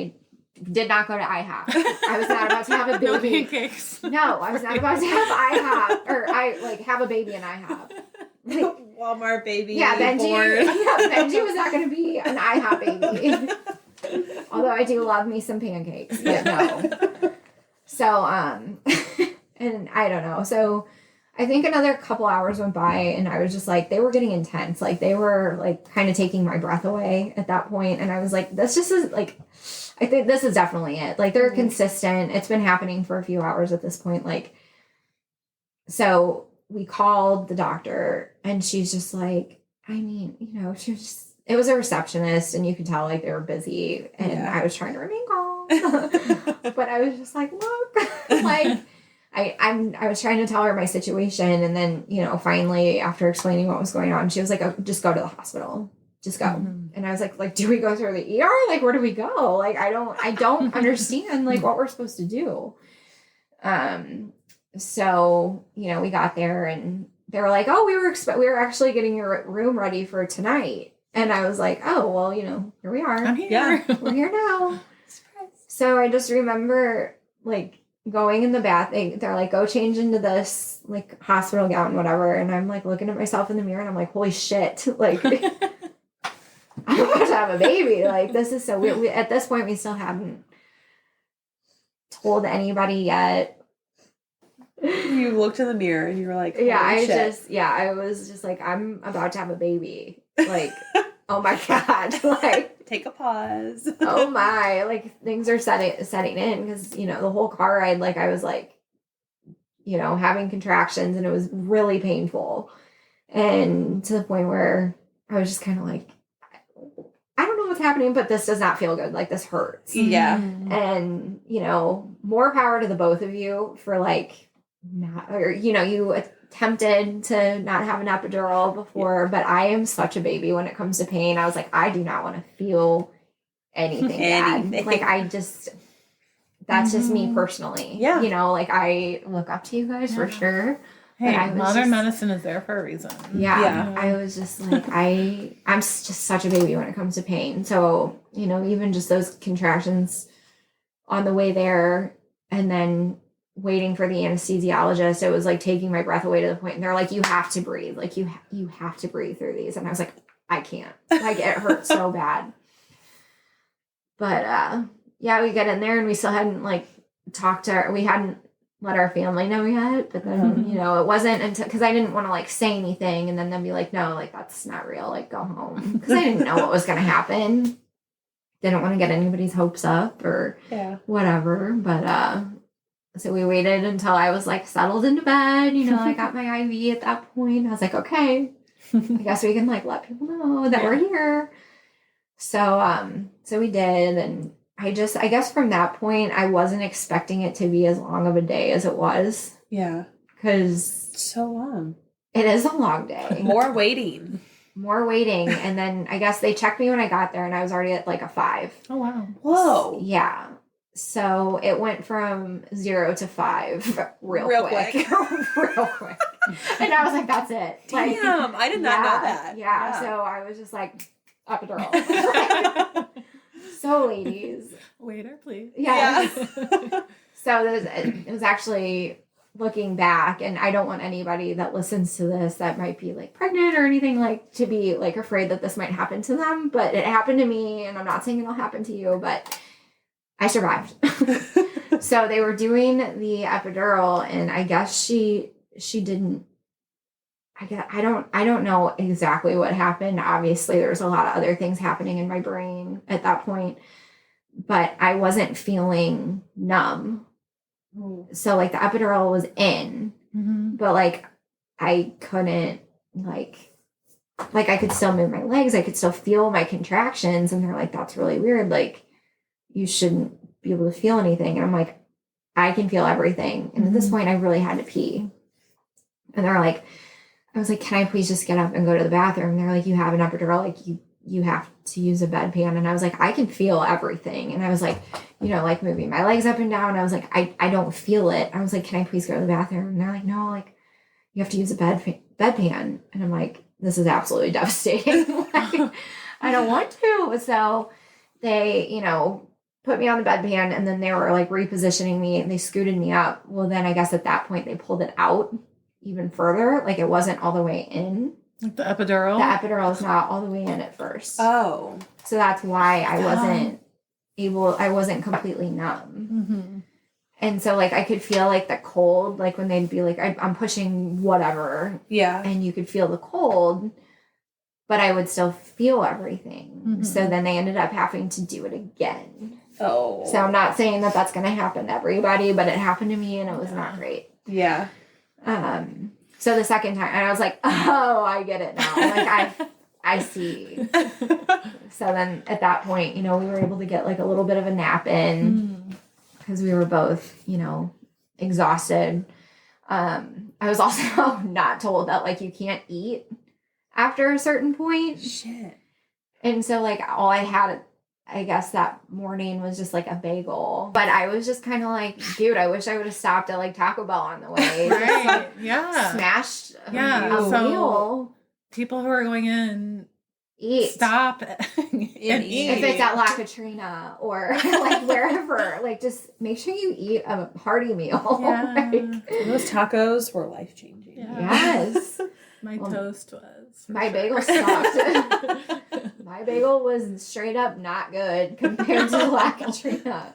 did not go to IHOP. I was not about to have a baby. No pancakes. No, I was not about to have IHOP or have a baby in IHOP. Like, Walmart baby. Yeah, Benji was not going to be an IHOP baby. Although I do love me some pancakes, but no. So, and I don't know. So I think another couple hours went by and I was just like, they were getting intense. Like they were like kind of taking my breath away at that point. And I was like, this just is like, I think this is definitely it. Like they're consistent. It's been happening for a few hours at this point. Like, so we called the doctor and she's just like, I mean, you know, it was a receptionist and you could tell like they were busy and I was trying to remain calm, but I was just like, look, like I was trying to tell her my situation. And then, you know, finally after explaining what was going on, she was like, oh, just go to the hospital, just go. Mm-hmm. And I was like, do we go through the ER? Like, where do we go? Like, I don't understand like what we're supposed to do. So, you know, we got there and they were like, oh, we were actually getting your room ready for tonight. And I was like, oh, well, you know, here we are. I'm here. Yeah, we're here now. Surprise. So I just remember like going in the bath. They're like, go change into this like hospital gown, whatever. And I'm like looking at myself in the mirror and I'm like, holy shit. Like, I'm about to have a baby. Like, this is so weird. At this point, we still hadn't told anybody yet. You looked in the mirror and you were like, Yeah, holy I shit. was just like, I'm about to have a baby. Like, oh my God. Like, take a pause. oh my, like things are setting in because, you know, the whole car ride, like I was like, you know, having contractions and it was really painful. And to the point where I was just kind of like, I don't know what's happening, but this does not feel good. Like this hurts. Yeah. And, you know, more power to the both of you for like not, or, you know, you attempted to not have an epidural before, but I am such a baby when it comes to pain. I was like, I do not want to feel anything bad. Like I just, that's just me personally. Yeah. You know, like I look up to you guys for sure. Hey, modern medicine is there for a reason. Yeah. I was just like, I'm just such a baby when it comes to pain. So, you know, even just those contractions on the way there and then waiting for the anesthesiologist, it was like taking my breath away to the point, and they're like, you have to breathe. Like you have to breathe through these. And I was like, I can't. Like it hurts so bad. But yeah, we get in there and we still hadn't like we hadn't let our family know yet, but then, you know, it wasn't until, because I didn't want to like say anything and then be like, no, like that's not real, like go home, because I didn't know what was going to happen. Didn't want to get anybody's hopes up or whatever, but so we waited until I was like settled into bed, you know, I got my IV at that point. I was like, okay, I guess we can like let people know that we're here. So we did, and I guess from that point, I wasn't expecting it to be as long of a day as it was. Yeah. Because so long. It is a long day. More waiting. And then I guess they checked me when I got there and I was already at like a 5. Oh, wow. Whoa. Yeah. So it went from 0 to 5 real quick. Real quick. And I was like, that's it. Damn, like, I did not know that. Yeah. So I was just like, epidural. So, ladies. Waiter, please. Yeah. So it was actually, looking back, and I don't want anybody that listens to this that might be like pregnant or anything like to be like afraid that this might happen to them, but it happened to me, and I'm not saying it'll happen to you, but I survived. So they were doing the epidural, and I guess she didn't. I don't know exactly what happened. Obviously, there was a lot of other things happening in my brain at that point, but I wasn't feeling numb. So like the epidural was in, but like I couldn't like I could still move my legs. I could still feel my contractions, and they're like, that's really weird. Like you shouldn't be able to feel anything. And I'm like, I can feel everything. And at this point I really had to pee. And they're like, I was like, can I please just get up and go to the bathroom? And they're like, you have an epidural, like you have to use a bedpan. And I was like, I can feel everything. And I was like, you know, like moving my legs up and down. I was like, I don't feel it. I was like, can I please go to the bathroom? And they're like, no, like you have to use a bedpan. And I'm like, this is absolutely devastating. Like, I don't want to. So they, you know, put me on the bedpan, and then they were like repositioning me, and they scooted me up. Well, then I guess at that point they pulled it out even further. Like it wasn't all the way in. Like the epidural? The epidural is not all the way in at first. Oh. So that's why I wasn't completely numb. And so like I could feel like the cold, like when they'd be like, I'm pushing whatever. Yeah. And you could feel the cold, but I would still feel everything. So then they ended up having to do it again. Oh. So I'm not saying that that's going to happen to everybody, but it happened to me, and it was not great. Yeah. So the second time, and I was like, oh, I get it now. Like I see. So then at that point, you know, we were able to get like a little bit of a nap in because we were both, you know, exhausted. I was also not told that like you can't eat after a certain point. Shit. And so like all I had, I guess that morning was just like a bagel. But I was just kind of like, dude, I wish I would have stopped at like Taco Bell on the way. Right. Yeah. Smashed a So meal. People who are going in, Eat. stop and eat. If it's at La Katrina or like wherever, like just make sure you eat a hearty meal. Yeah. Like, those tacos were life changing. Yeah. yes. My toast was. My bagel sucked. My bagel was straight up not good compared to La Katrina.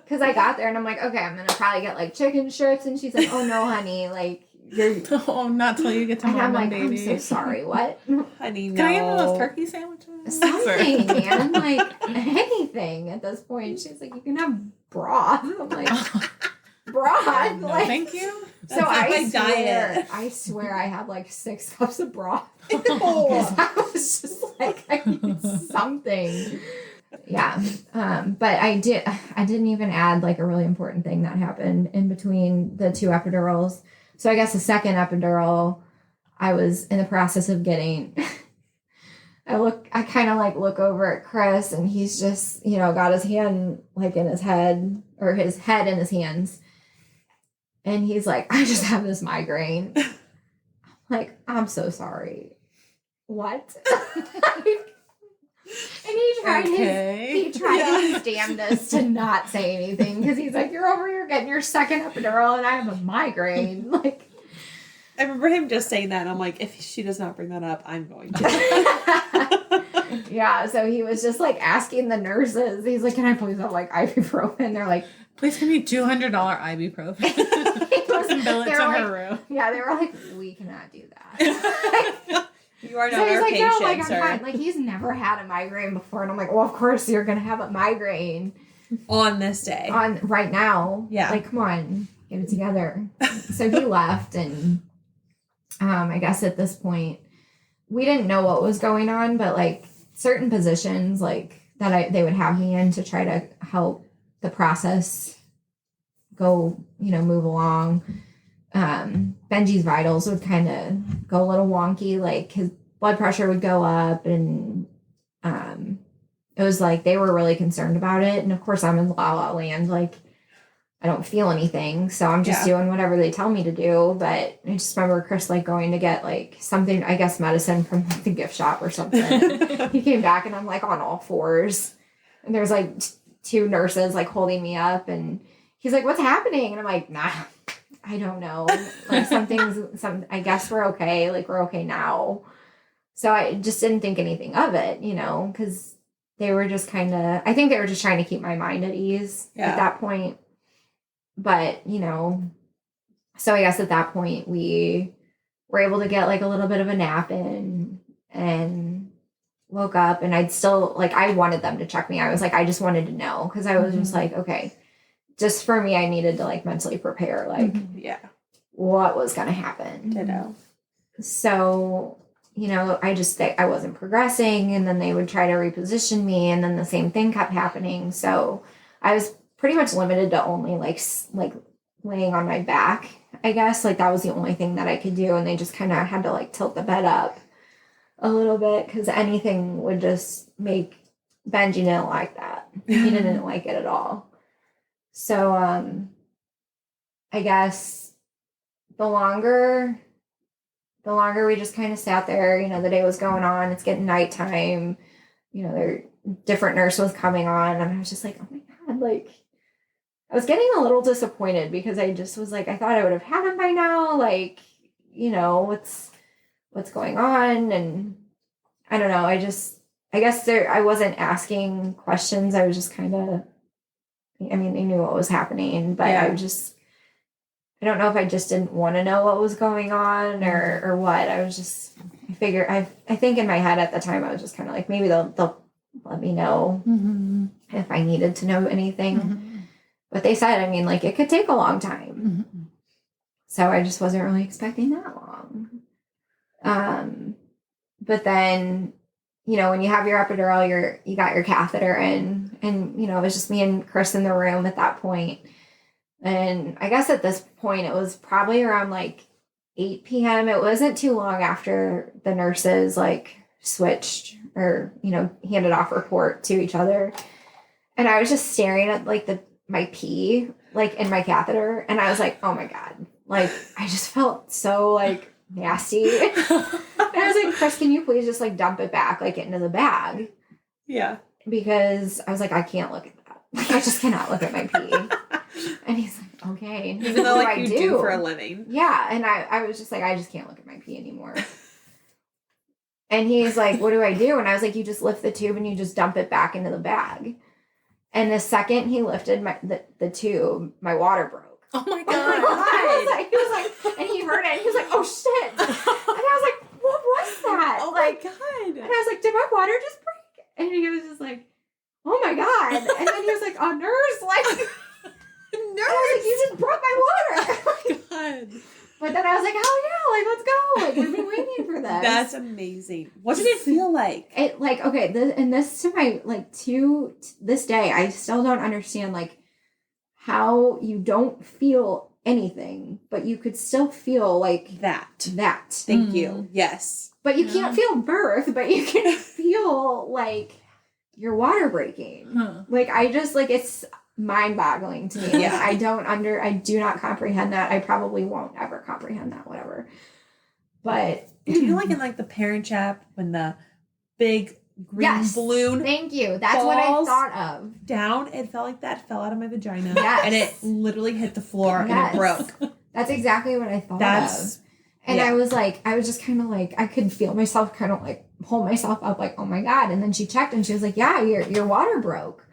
Because I got there and I'm like, okay, I'm going to probably get like chicken strips. And she's like, oh no, honey, like you're. Oh, not till you get to and mom I'm like, and baby. I'm so sorry. What? Honey, no. Can I get one of those turkey sandwiches? Something, man. Like anything at this point. She's like, you can have broth. I'm like, broth? No, like, thank you. So That's I my swear, diet. I swear I had like 6 cups of broth. Oh. I was just like, I need something. Yeah. But I didn't even add like a really important thing that happened in between the 2 epidurals. So I guess the second epidural, I was in the process of getting. I kind of like look over at Chris and he's just, got his hand like in his head or his head in his hands. And he's like, I just have this migraine. I'm like, I'm so sorry. What? And he tried his damnedest to not say anything because he's like, you're over here getting your second epidural and I have a migraine. Like, I remember him just saying that, and I'm like, if she does not bring that up, I'm going to. Yeah, so he was just like asking the nurses. He's like, can I please have like ibuprofen? They're like, please give me $200 ibuprofen. Bill it to her room. Yeah, they were like, we cannot do that. You are not so he's our like, patient, no, like, I'm sir. fine. Like, he's never had a migraine before. And I'm like, well, of course you're going to have a migraine. On this day. On right now. Yeah. Like, come on, get it together. So he left. And I guess at this point, we didn't know what was going on. But, like, certain positions, like, they would have me in to try to help the process go, move along. Benji's vitals would kind of go a little wonky, like his blood pressure would go up, and it was like they were really concerned about it. And of course I'm in La La Land, like I don't feel anything, so I'm just doing whatever they tell me to do. But I just remember Chris like going to get like something, I guess medicine from like the gift shop or something. He came back and I'm like on all fours, and there's like 2 nurses like holding me up, and he's like, what's happening? And I'm like, nah, I don't know. Like I guess we're okay. Like we're okay now. So I just didn't think anything of it, because they were just I think they were just trying to keep my mind at ease at that point. But, so I guess at that point we were able to get like a little bit of a nap in and woke up, and I'd still like, I wanted them to check me. I was like, I just wanted to know. 'Cause I was just like, okay, just for me, I needed to like mentally prepare, like, what was going to happen. Ditto. So, I wasn't progressing, and then they would try to reposition me, and then the same thing kept happening. So I was pretty much limited to only like laying on my back, I guess. Like that was the only thing that I could do. And they just kind of had to like tilt the bed up a little bit, because anything would just make Benji didn't like that. He didn't like it at all. So, I guess the longer we just kind of sat there, the day was going on, it's getting nighttime, different nurse was coming on, and I was just like, oh my God, like, I was getting a little disappointed because I just was like, I thought I would have had him by now, like, what's going on, and I don't know, I guess I wasn't asking questions, I was just kind of, they knew what was happening, but I don't know if I just didn't want to know what was going on or what. I was just, I think in my head at the time, I was just kind of like, maybe they'll let me know if I needed to know anything. But they said, it could take a long time. So I just wasn't really expecting that long. But then, when you have your epidural, you got your catheter in, and, it was just me and Chris in the room at that point. And I guess at this point, it was probably around like 8 p.m. It wasn't too long after the nurses like switched or, handed off report to each other. And I was just staring at like my pee, like in my catheter. And I was like, oh my God, like, I just felt so like nasty. And I was like, Chris, can you please just like dump it back, like into the bag? Yeah. Because I was like, I can't look at that. Like, I just cannot look at my pee. And he's like, okay. Even though like you do for a living. Yeah. And I was just like, I just can't look at my pee anymore. And he's like, what do I do? And I was like, you just lift the tube and you just dump it back into the bag. And the second he lifted the tube, my water broke. Oh my Oh my God. He was like, and he heard it, and he was like, oh shit. And I was like, what was that? Oh like, my God. and I was like, did my water just break? And he was just like, oh my God. And then he was like, oh, nurse, like, and I was like, you just broke my water. God. But then I was like, hell yeah, like, let's go. Like, we've been waiting for this. That's amazing. What did it feel like? It, like, okay, and this to my, like, to this day, I still don't understand, like, how you don't feel anything, but you could still feel, like, That. Thank you. Yes. But you can't feel birth, but you can feel, like, your water breaking. Huh. Like, I just, like, it's mind-boggling to me. Yeah. I do not comprehend that. I probably won't ever comprehend that, whatever. But You know, like in like the Parent Trap when the big green yes, balloon thank you. That's what I falls thought of. down, it felt like that fell out of my vagina. Yes. And it literally hit the floor Yes. and it broke. That's exactly what I thought That's of. And yeah. I was just kind of like, I could feel myself kind of like pull myself up, like, oh my God. And then she checked and she was like, yeah, your water broke.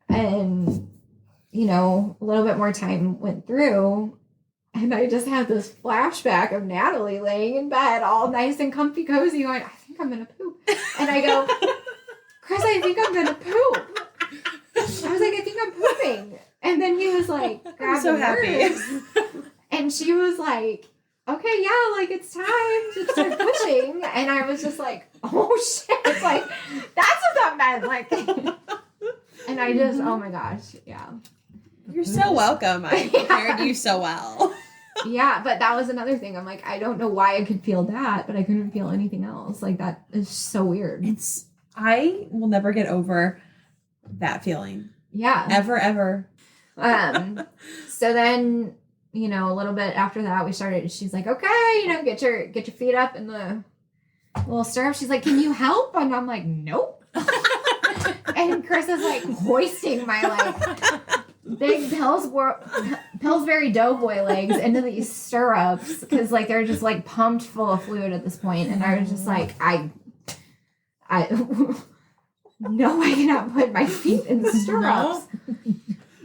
And, you know, a little bit more time went through. And I just had this flashback of Natalie laying in bed, all nice and comfy, cozy, going, I think I'm going to poop. And I go, Chris, I think I'm going to poop. I was like, I think I'm pooping. And then he was like, grab I'm so the happy. nurse. And she was like, okay, yeah, like, it's time to start pushing. And I was just like, oh, shit. It's like, that's what that meant. Like, and I just, oh, my gosh. Yeah. You're so welcome. I prepared you so well. Yeah, but that was another thing. I'm like, I don't know why I could feel that, but I couldn't feel anything else. Like, that is so weird. I will never get over that feeling. Yeah. Ever, ever. So then, you know, a little bit after that, she's like, okay, you know, get your feet up in the little stirrup. She's like, can you help? And I'm like, nope. And Chris is like hoisting my like big Pillsbury Doughboy legs into these stirrups because like they're just like pumped full of fluid at this point. And I was just like, I no, I cannot put my feet in stirrups. No.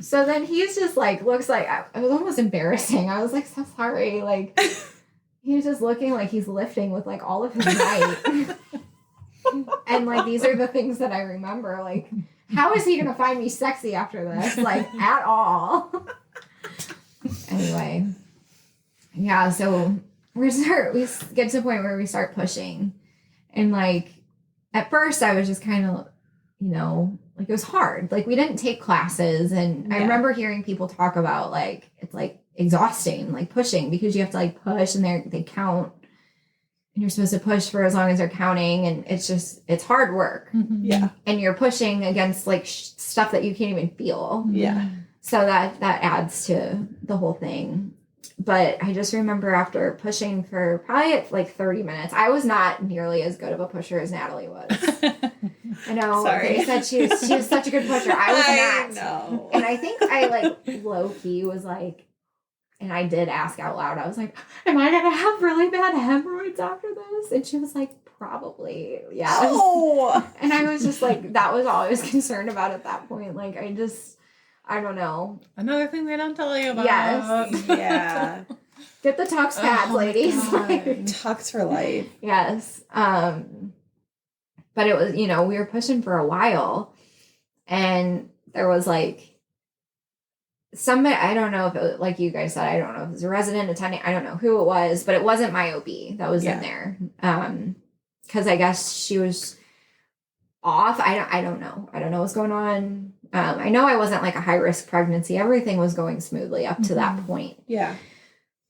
So then he's just like, looks like, it was almost embarrassing. I was like, so sorry. Like, he's just looking like he's lifting with like all of his might. And like, these are the things that I remember. Like, how is he going to find me sexy after this? Like, at all. Anyway. Yeah, so we get to the point where we start pushing. And like, at first I was just kind of, you know, like it was hard. Like we didn't take classes. And I remember hearing people talk about like, it's like exhausting, like pushing because you have to like push and they count. And you're supposed to push for as long as they're counting. And it's hard work. Mm-hmm. Yeah. And you're pushing against like stuff that you can't even feel. Yeah. So that adds to the whole thing. But I just remember after pushing for probably like 30 minutes, I was not nearly as good of a pusher as Natalie was. I know. Sorry. They said she was such a good pusher. I was not. know. And I think I like low key was like, and I did ask out loud. I was like, am I going to have really bad hemorrhoids after this? And she was like, probably. Yeah. Oh. And I was just like, that was all I was concerned about at that point. Like, I don't know. Another thing they don't tell you about. Yes. Yeah. Get the Tux pads, ladies. Tux for life. Yes. But it was, you know, we were pushing for a while and there was like somebody, I don't know if it was, like you guys said, I don't know if it was a resident attending, I don't know who it was, but it wasn't my OB that was in there. Cause I guess she was off. I don't know. I don't know what's going on. I know I wasn't like a high risk pregnancy. Everything was going smoothly up to that point. Yeah.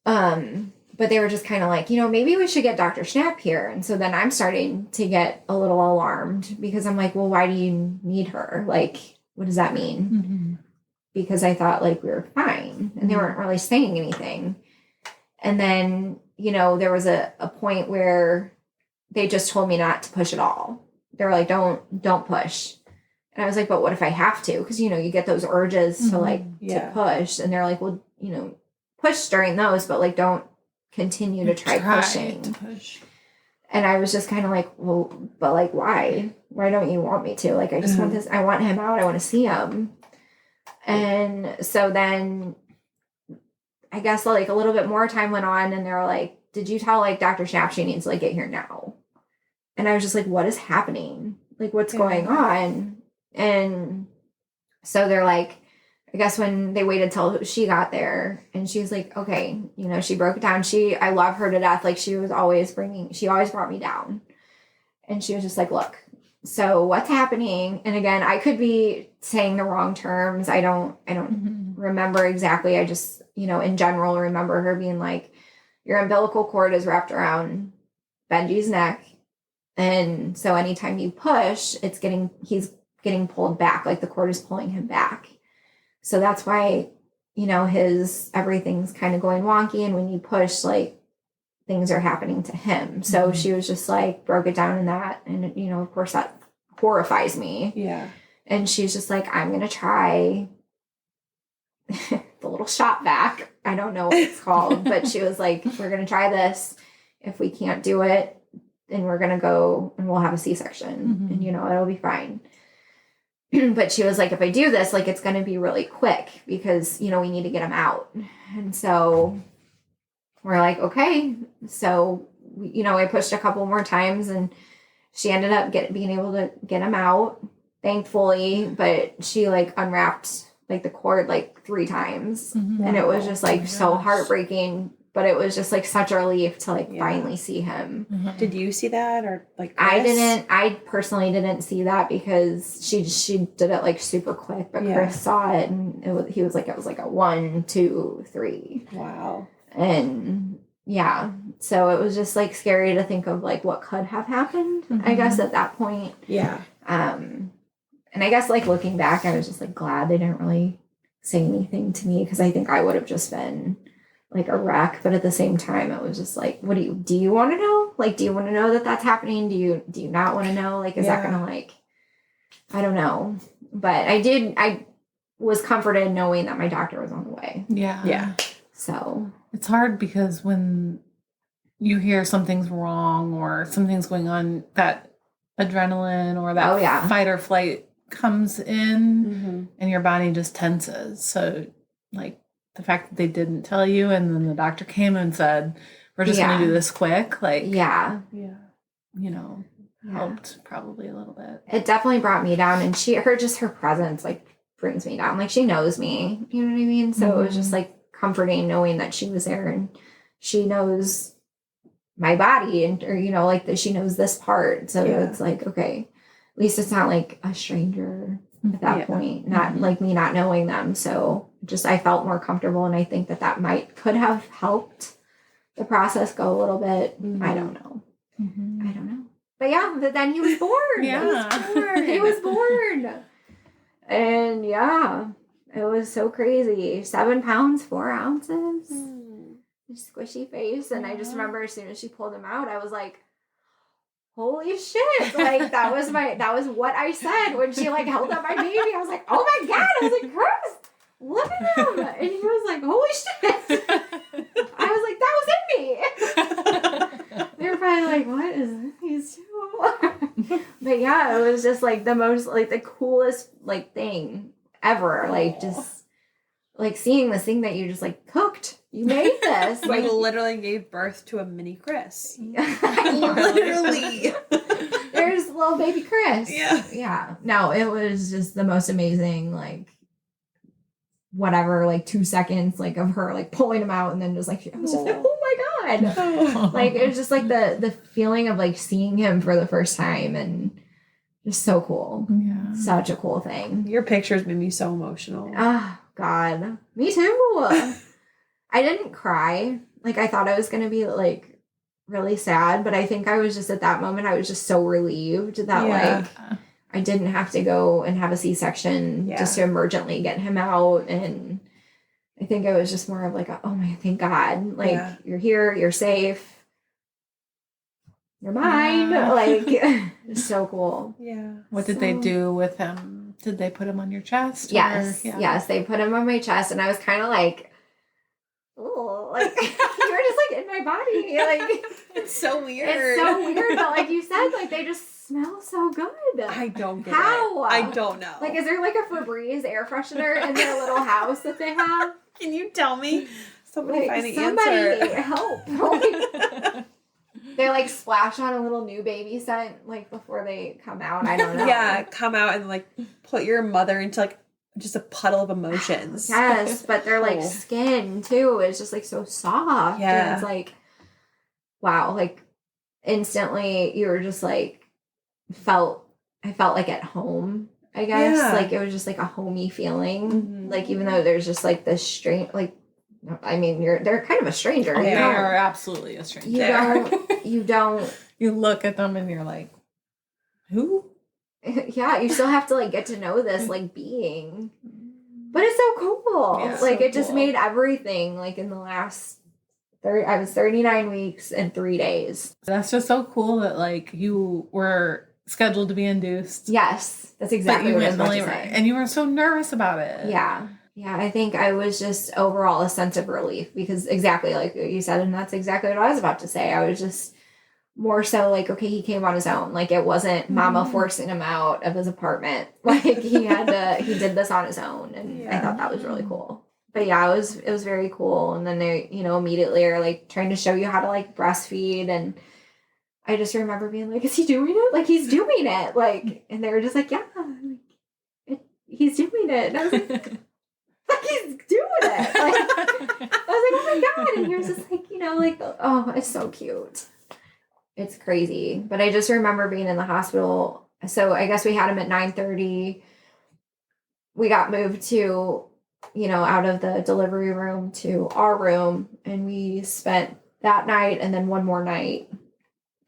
But they were just kind of like, you know, maybe we should get Dr. Schnapp here. And so then I'm starting to get a little alarmed because I'm like, well, why do you need her? Like, what does that mean? Mm-hmm. Because I thought like we were fine and they weren't really saying anything. And then, you know, there was a point where they just told me not to push at all. They were like, don't push. And I was like, but what if I have to? Because, you know, you get those urges to like, to push. And they're like, well, you know, push during those, but like, don't continue to try pushing. To push. And I was just kind of like, well, but like, why? Why don't you want me to? Like, I just want this, I want him out. I want to see him. And so then I guess like a little bit more time went on and they were like, did you tell like Dr. Schnapp she needs to like get here now? And I was just like, what is happening? Like, what's going on? And so they're like, I guess when they waited till she got there and she was like, okay, you know, she broke it down. I love her to death. Like she always brought me down. And she was just like, look, so what's happening? And again, I could be saying the wrong terms. I don't remember exactly. I just, you know, in general, remember her being like, your umbilical cord is wrapped around Benji's neck. And so anytime you push, he's getting pulled back. Like the cord is pulling him back. So that's why, you know, everything's kind of going wonky. And when you push, like things are happening to him. So she was just like, broke it down in that. And, you know, of course that horrifies me. Yeah. And she's just like, I'm going to try the little shot vac. I don't know what it's called, but she was like, we're going to try this. If we can't do it, then we're going to go and we'll have a C-section and, you know, it'll be fine. But she was like, if I do this, like, it's going to be really quick because, you know, we need to get him out. And so we're like, okay. So, you know, I pushed a couple more times and she ended up being able to get him out, thankfully. But she like unwrapped like the cord like 3 times. And it was just like so heartbreaking. But it was just like such a relief to like finally see him. Did you see that or like Chris? I personally didn't see that because she did it like super quick, but Chris saw it and it was like a 1, 2, 3. Wow. And yeah, so it was just like scary to think of like what could have happened, I guess at that point. Yeah. And I guess like looking back, I was just like glad they didn't really say anything to me because I think I would have just been like a wreck. But at the same time, it was just like, do you want to know? Like, do you want to know that that's happening? Do you not want to know? Like, is that going to like, I don't know. But I was comforted knowing that my doctor was on the way. Yeah. Yeah. So it's hard because when you hear something's wrong or something's going on, that adrenaline or that fight or flight comes in and your body just tenses. So like the fact that they didn't tell you and then the doctor came and said, we're just going to do this quick. Like, you know, helped probably a little bit. It definitely brought me down and her presence like brings me down. Like she knows me, you know what I mean? So it was just like comforting knowing that she was there and she knows my body and, or, you know, like that she knows this part. So it's like, okay, at least it's not like a stranger at that point, not like me not knowing them. So just, I felt more comfortable. And I think that could have helped the process go a little bit. I don't know. I don't know. But yeah, but then he was born. He was born. And yeah, it was so crazy. 7 pounds, 4 ounces. Squishy face. And I just remember as soon as she pulled him out, I was like, holy shit. Like that was what I said when she like held up my baby. I was like, oh my God. I was like, Chris, look at him. And he was like, holy shit. I was like, that was in me. They were probably like, what is these two? But yeah, it was just like the most, like the coolest like thing ever. Like just like seeing this thing that you just like cooked. You made this. Like literally gave birth to a mini Chris. Literally. There's little baby Chris. Yeah. No, it was just the most amazing, like, whatever, like 2 seconds, like of her like pulling him out and then just like, I was just like, oh my God. Like it was just like the feeling of like seeing him for the first time and just so cool. Yeah. Such a cool thing. Your pictures made me so emotional. Oh God. Me too. I didn't cry. Like, I thought I was going to be, like, really sad. But I think I was just, at that moment, I was just so relieved that, like, I didn't have to go and have a C-section just to emergently get him out. And I think it was just more of, like, oh, my, thank God. Like, you're here. You're safe. You're mine. Like, it's so cool. Yeah. What did they do with him? Did they put him on your chest? Yes. Yes, they put him on my chest. And I was kind of, like, oh, like you were just like in my body, like it's so weird. It's so weird, but like you said, like they just smell so good. I don't get How? it. I don't know. Like, is there like a Febreze air freshener in their little house that they have? Can you tell me? Somebody Like, find an somebody answer. help. They like splash on a little new baby scent like before they come out. I don't know. Yeah, come out and like put your mother into like just a puddle of emotions. Yes, but their like skin too is just like so soft. Yeah. And it's like, wow, like instantly you were just like I felt like at home, I guess. Yeah. Like it was just like a homey feeling. Mhm. Like even though there's just like this strange like I mean they're kind of a stranger. Oh, They You don't- are absolutely a stranger. you don't You look at them and you're like, who? yeah, you still have to like get to know this like being. But it's so cool. Yeah, like so it just cool. made everything like in the last I was 39 weeks and 3 days. That's just so cool that like you were scheduled to be induced. Yes, that's But exactly you what I was went about to labor. say. And you were so nervous about it. Yeah. Yeah, I think I was just overall a sense of relief because exactly like you said, and that's exactly what I was about to say. I was just more so like, okay, he came on his own. Like it wasn't mama forcing him out of his apartment. Like he did this on his own. And I thought that was really cool. But yeah, it was very cool. And then they, immediately are like trying to show you how to like breastfeed. And I just remember being like, is he doing it? Like he's doing it. Like, and they were just like, yeah, he's doing it. And I was like, he's doing it. Like, I was like, oh my God. And he was just like, oh, it's so cute. It's crazy. But I just remember being in the hospital. So I guess we had him at 9:30. We got moved to, out of the delivery room to our room. And we spent that night and then one more night.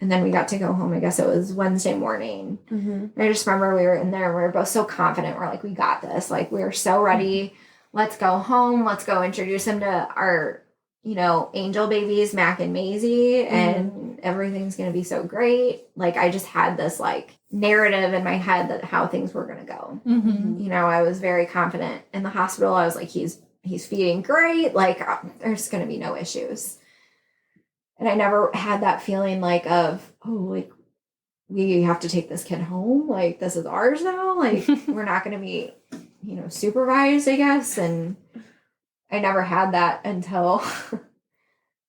And then we got to go home. I guess it was Wednesday morning. Mm-hmm. And I just remember we were in there and we were both so confident. We're like, we got this. Like, we were so ready. Let's go home. Let's go introduce him to our, angel babies, Mac and Maisie. And everything's going to be so great. Like, I just had this, like, narrative in my head that how things were going to go. Mm-hmm. I was very confident. In the hospital, I was like, he's feeding great. Like, there's going to be no issues. And I never had that feeling like of, oh, like, we have to take this kid home. Like, this is ours now. Like, we're not going to be, supervised, I guess. And I never had that until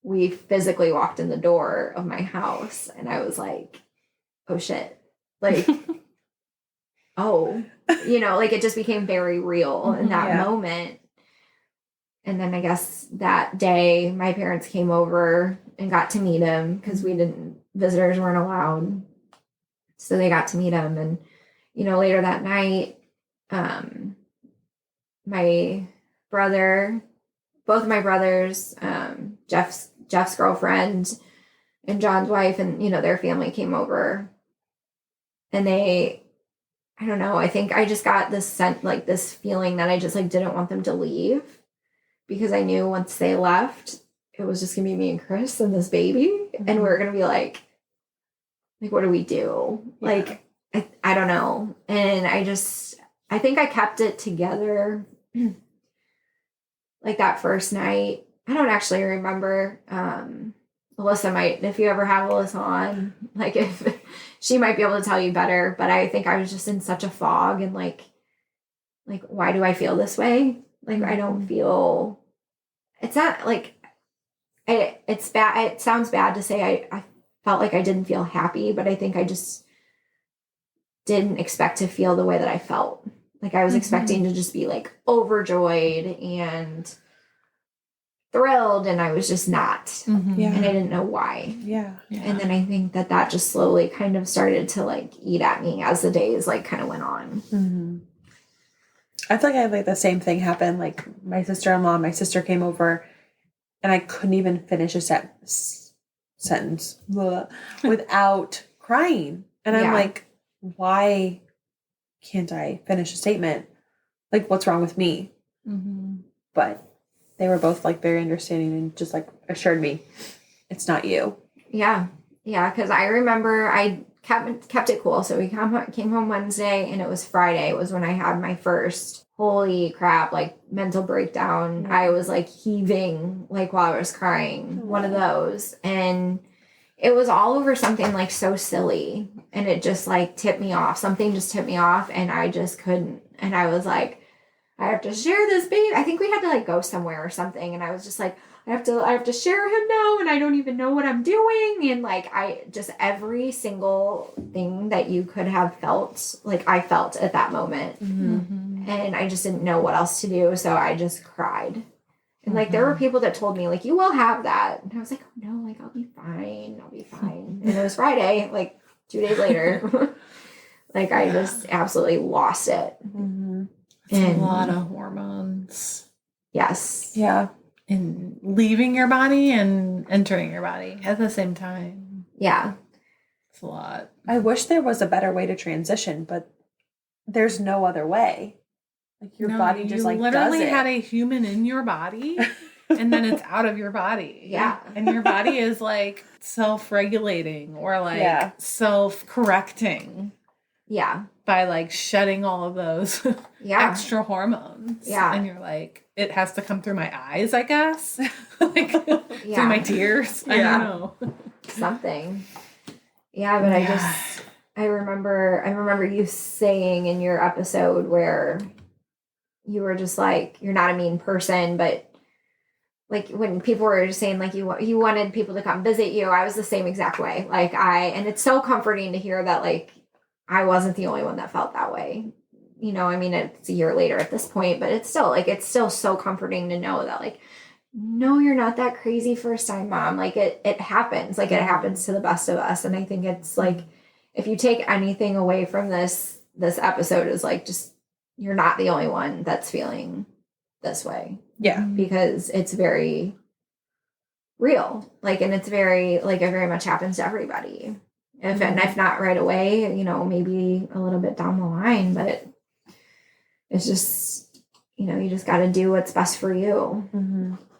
we physically walked in the door of my house. And I was like, oh, shit. Like, oh, like it just became very real in that moment. And then I guess that day my parents came over and got to meet him because visitors weren't allowed. So they got to meet him. And, later that night, my brother, both of my brothers, Jeff's girlfriend and John's wife and, their family came over. And I don't know, I think I just got this sense, like this feeling that I just like didn't want them to leave. Because I knew once they left, it was just going to be me and Chris and this baby. Mm-hmm. And we were going to be like, what do we do? Yeah. Like, I don't know. And I think I kept it together. Like that first night. I don't actually remember. Alyssa might, if you ever have Alyssa on, like if she might be able to tell you better. But I think I was just in such a fog and like, why do I feel this way? Like, I don't feel, it's not like, it's bad. It sounds bad to say I felt like I didn't feel happy, but I think I just didn't expect to feel the way that I felt. Like I was expecting to just be like overjoyed and thrilled, and I was just not. Mm-hmm. Yeah. And I didn't know why. Yeah. And then I think that just slowly kind of started to like eat at me as the days like kind of went on. Mm-hmm. I feel like I had like the same thing happen. Like my sister-in-law, my sister came over and I couldn't even finish a sentence without crying. And I'm like, why can't I finish a statement? Like, what's wrong with me? Mm-hmm. But they were both like very understanding and just like assured me it's not you. Yeah. Yeah. Cause I remember I kept it cool. So we came home Wednesday and it was Friday was when I had my first holy crap, like mental breakdown. I was like heaving like while I was crying, one of those. And it was all over something like so silly, and it just like tipped me off. Something just tipped me off, and I just couldn't. And I was like, I have to share this baby. I think we had to like go somewhere or something, and I was just like, I have to share him now, and I don't even know what I'm doing. And like, I just, every single thing that you could have felt, like I felt at that moment. And I just didn't know what else to do. So I just cried. And like, there were people that told me like, you will have that. And I was like, oh no, like I'll be fine. And it was Friday, like 2 days later. Like I just absolutely lost it. It's a lot of hormones. Yes. Yeah. And leaving your body and entering your body at the same time. Yeah. It's a lot. I wish there was a better way to transition, but there's no other way. Like your body just like literally does it. had a human in your body and then it's out of your body. Yeah. And your body is like self-regulating or like self-correcting. Yeah. By like shedding all of those extra hormones. Yeah. And you're like, it has to come through my eyes, I guess. Like through my tears. I don't know. Something. Yeah, but I remember you saying in your episode where you were just like, you're not a mean person, but like when people were just saying like you wanted people to come visit you, I was the same exact way. Like and it's so comforting to hear that like I wasn't the only one that felt that way. You know, I mean, it's a year later at this point, but it's still so comforting to know that like, no, you're not that crazy first time mom. Like it happens. Like it happens to the best of us. And I think it's like, if you take anything away from this episode is like, just, you're not the only one that's feeling this way. Yeah. Because it's very real. Like, and it's very, like, it very much happens to everybody. If not right away, you know, maybe a little bit down the line, but it's just, you know, you just got to do what's best for you.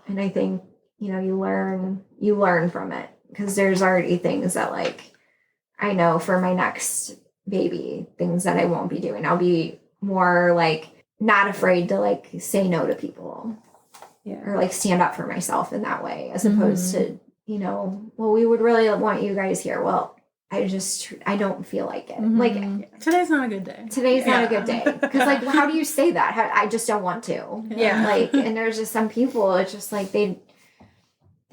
And I think, you know, you learn from it, because there's already things that like, I know for my next baby, things that I won't be doing. I'll be more like not afraid to like say no to people or like stand up for myself in that way, as opposed to, you know, well, we would really want you guys here. Well, I don't feel like it. Like today's not a good day. Today's not a good day. Because like, how do you say that? I just don't want to. Yeah. Like, and there's just some people, it's just like, they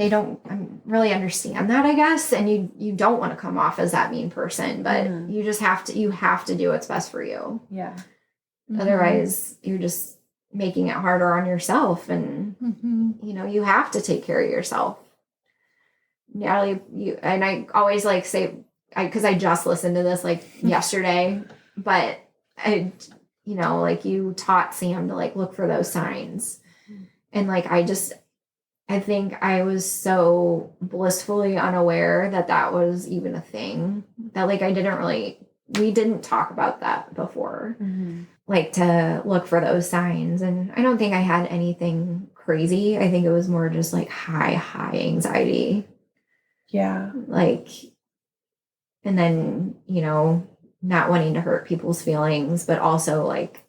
don't really understand that, I guess. And you don't want to come off as that mean person, but you just have to do what's best for you. Yeah. Otherwise you're just making it harder on yourself. And, you know, you have to take care of yourself. Natalie, and I always like say, because I just listened to this like yesterday, but I, you know, like you taught Sam to like look for those signs. And like, I think I was so blissfully unaware that was even a thing, that like we didn't talk about that before, like to look for those signs. And I don't think I had anything crazy. I think it was more just like high anxiety. Yeah. Like, and then, you know, not wanting to hurt people's feelings, but also like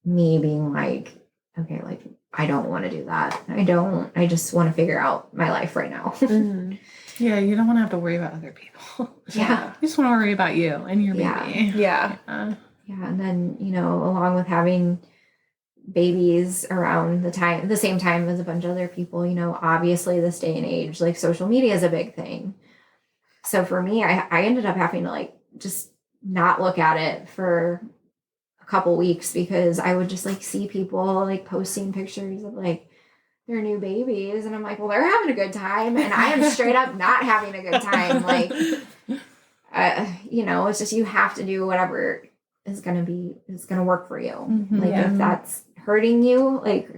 me being like, okay, like, I don't want to do that. I just want to figure out my life right now. Yeah, you don't want to have to worry about other people. Yeah. You just want to worry about you and your baby. Yeah. Yeah. And then, you know, along with having babies around the same time as a bunch of other people, you know, obviously this day and age, like social media is a big thing. So for me, I ended up having to like just not look at it for a couple weeks, because I would just like see people like posting pictures of like their new babies, and I'm like, well, they're having a good time, and I am straight up not having a good time. Like, you know, it's just, you have to do whatever is going to work for you. Like if that's hurting you, like,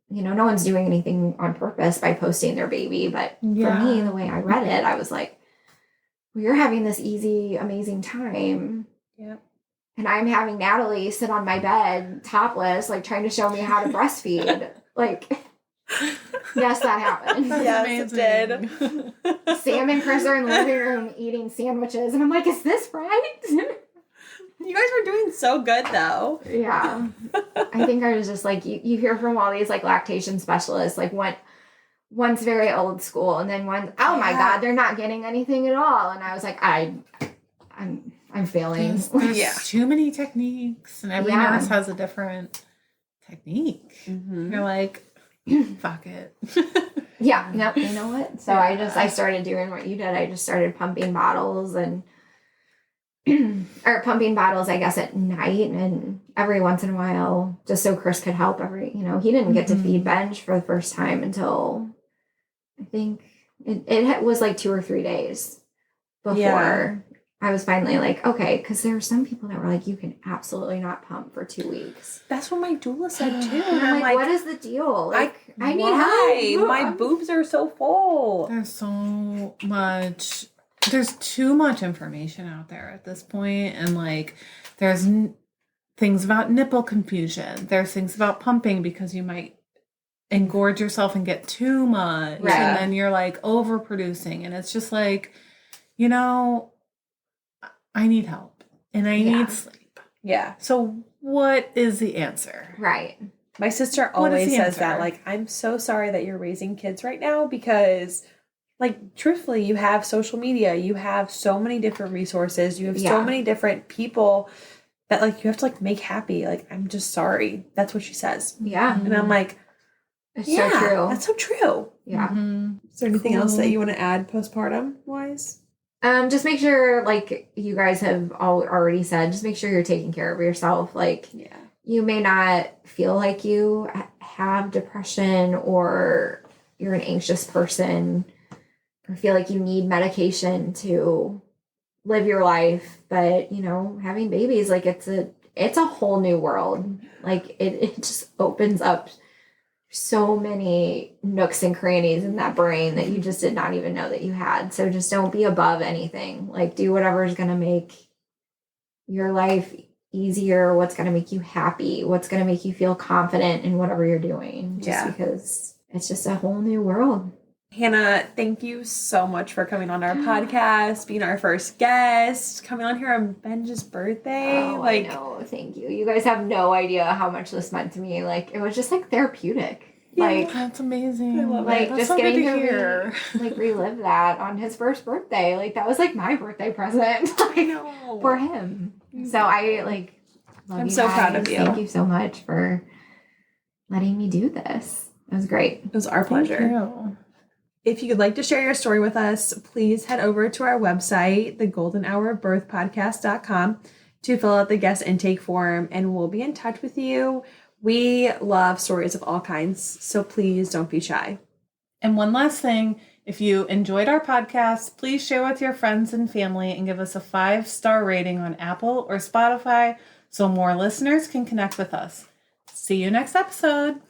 you know, no one's doing anything on purpose by posting their baby. But for me, the way I read it, I was like, well, you're having this easy, amazing time. Yep. And I'm having Natalie sit on my bed topless, like trying to show me how to breastfeed. Like, yes, that happened. Yes, it did. Sam and Chris are in the living room eating sandwiches. And I'm like, is this right? You guys were doing so good, though. Yeah. I think I was just like, you hear from all these like lactation specialists, like one's very old school, and then one, oh my God, they're not getting anything at all. And I was like, I'm failing. There's too many techniques, and every nurse has a different technique. You're like, fuck it. Yeah, no, you know what? So I started doing what you did. I just started pumping bottles and or pumping bottles, I guess, at night, and every once in a while, just so Chris could help. He didn't get to feed Benj for the first time until I think it was like 2 or 3 days before I was finally like, okay, because there were some people that were like, you can absolutely not pump for 2 weeks. That's what my doula said too. And I'm like, what is the deal? Like, I need help. My boobs are so full. There's so much. There's too much information out there at this point, and like, there's things about nipple confusion. There's things about pumping because you might engorge yourself and get too much, and then you're like overproducing, and it's just like, I need help and I need sleep. Yeah. So what is the answer? Right. My sister always says that, like, I'm so sorry that you're raising kids right now because, like, truthfully, you have social media, you have so many different resources, you have so many different people that, like, you have to, like, make happy. Like, I'm just sorry. That's what she says. Yeah. And I'm like, it's so true. That's so true. Yeah. Is there anything else that you want to add postpartum wise? Just make sure, like you guys have already said, just make sure you're taking care of yourself. Like, you may not feel like you have depression or you're an anxious person or feel like you need medication to live your life. But, having babies, like, it's a whole new world. Like, it just opens up so many nooks and crannies in that brain that you just did not even know that you had. So just don't be above anything. Like, do whatever is going to make your life easier, what's going to make you happy, what's going to make you feel confident in whatever you're doing. Just because it's just a whole new world. Hannah, thank you so much for coming on our podcast, being our first guest, coming on here on Benj's birthday. Oh, I know. Thank you. You guys have no idea how much this meant to me. Like, it was just like therapeutic. Yeah, like, that's amazing. I love like it. That's just so getting good to relive that on his first birthday. Like, that was like my birthday present. Like, I know. for him. So I love I'm you so guys. proud of you. Thank you so much for letting me do this. It was great. It was our pleasure. Thank you. If you'd like to share your story with us, please head over to our website, thegoldenhourofbirthpodcast.com, to fill out the guest intake form, and we'll be in touch with you. We love stories of all kinds, so please don't be shy. And one last thing, if you enjoyed our podcast, please share with your friends and family and give us a 5-star rating on Apple or Spotify so more listeners can connect with us. See you next episode.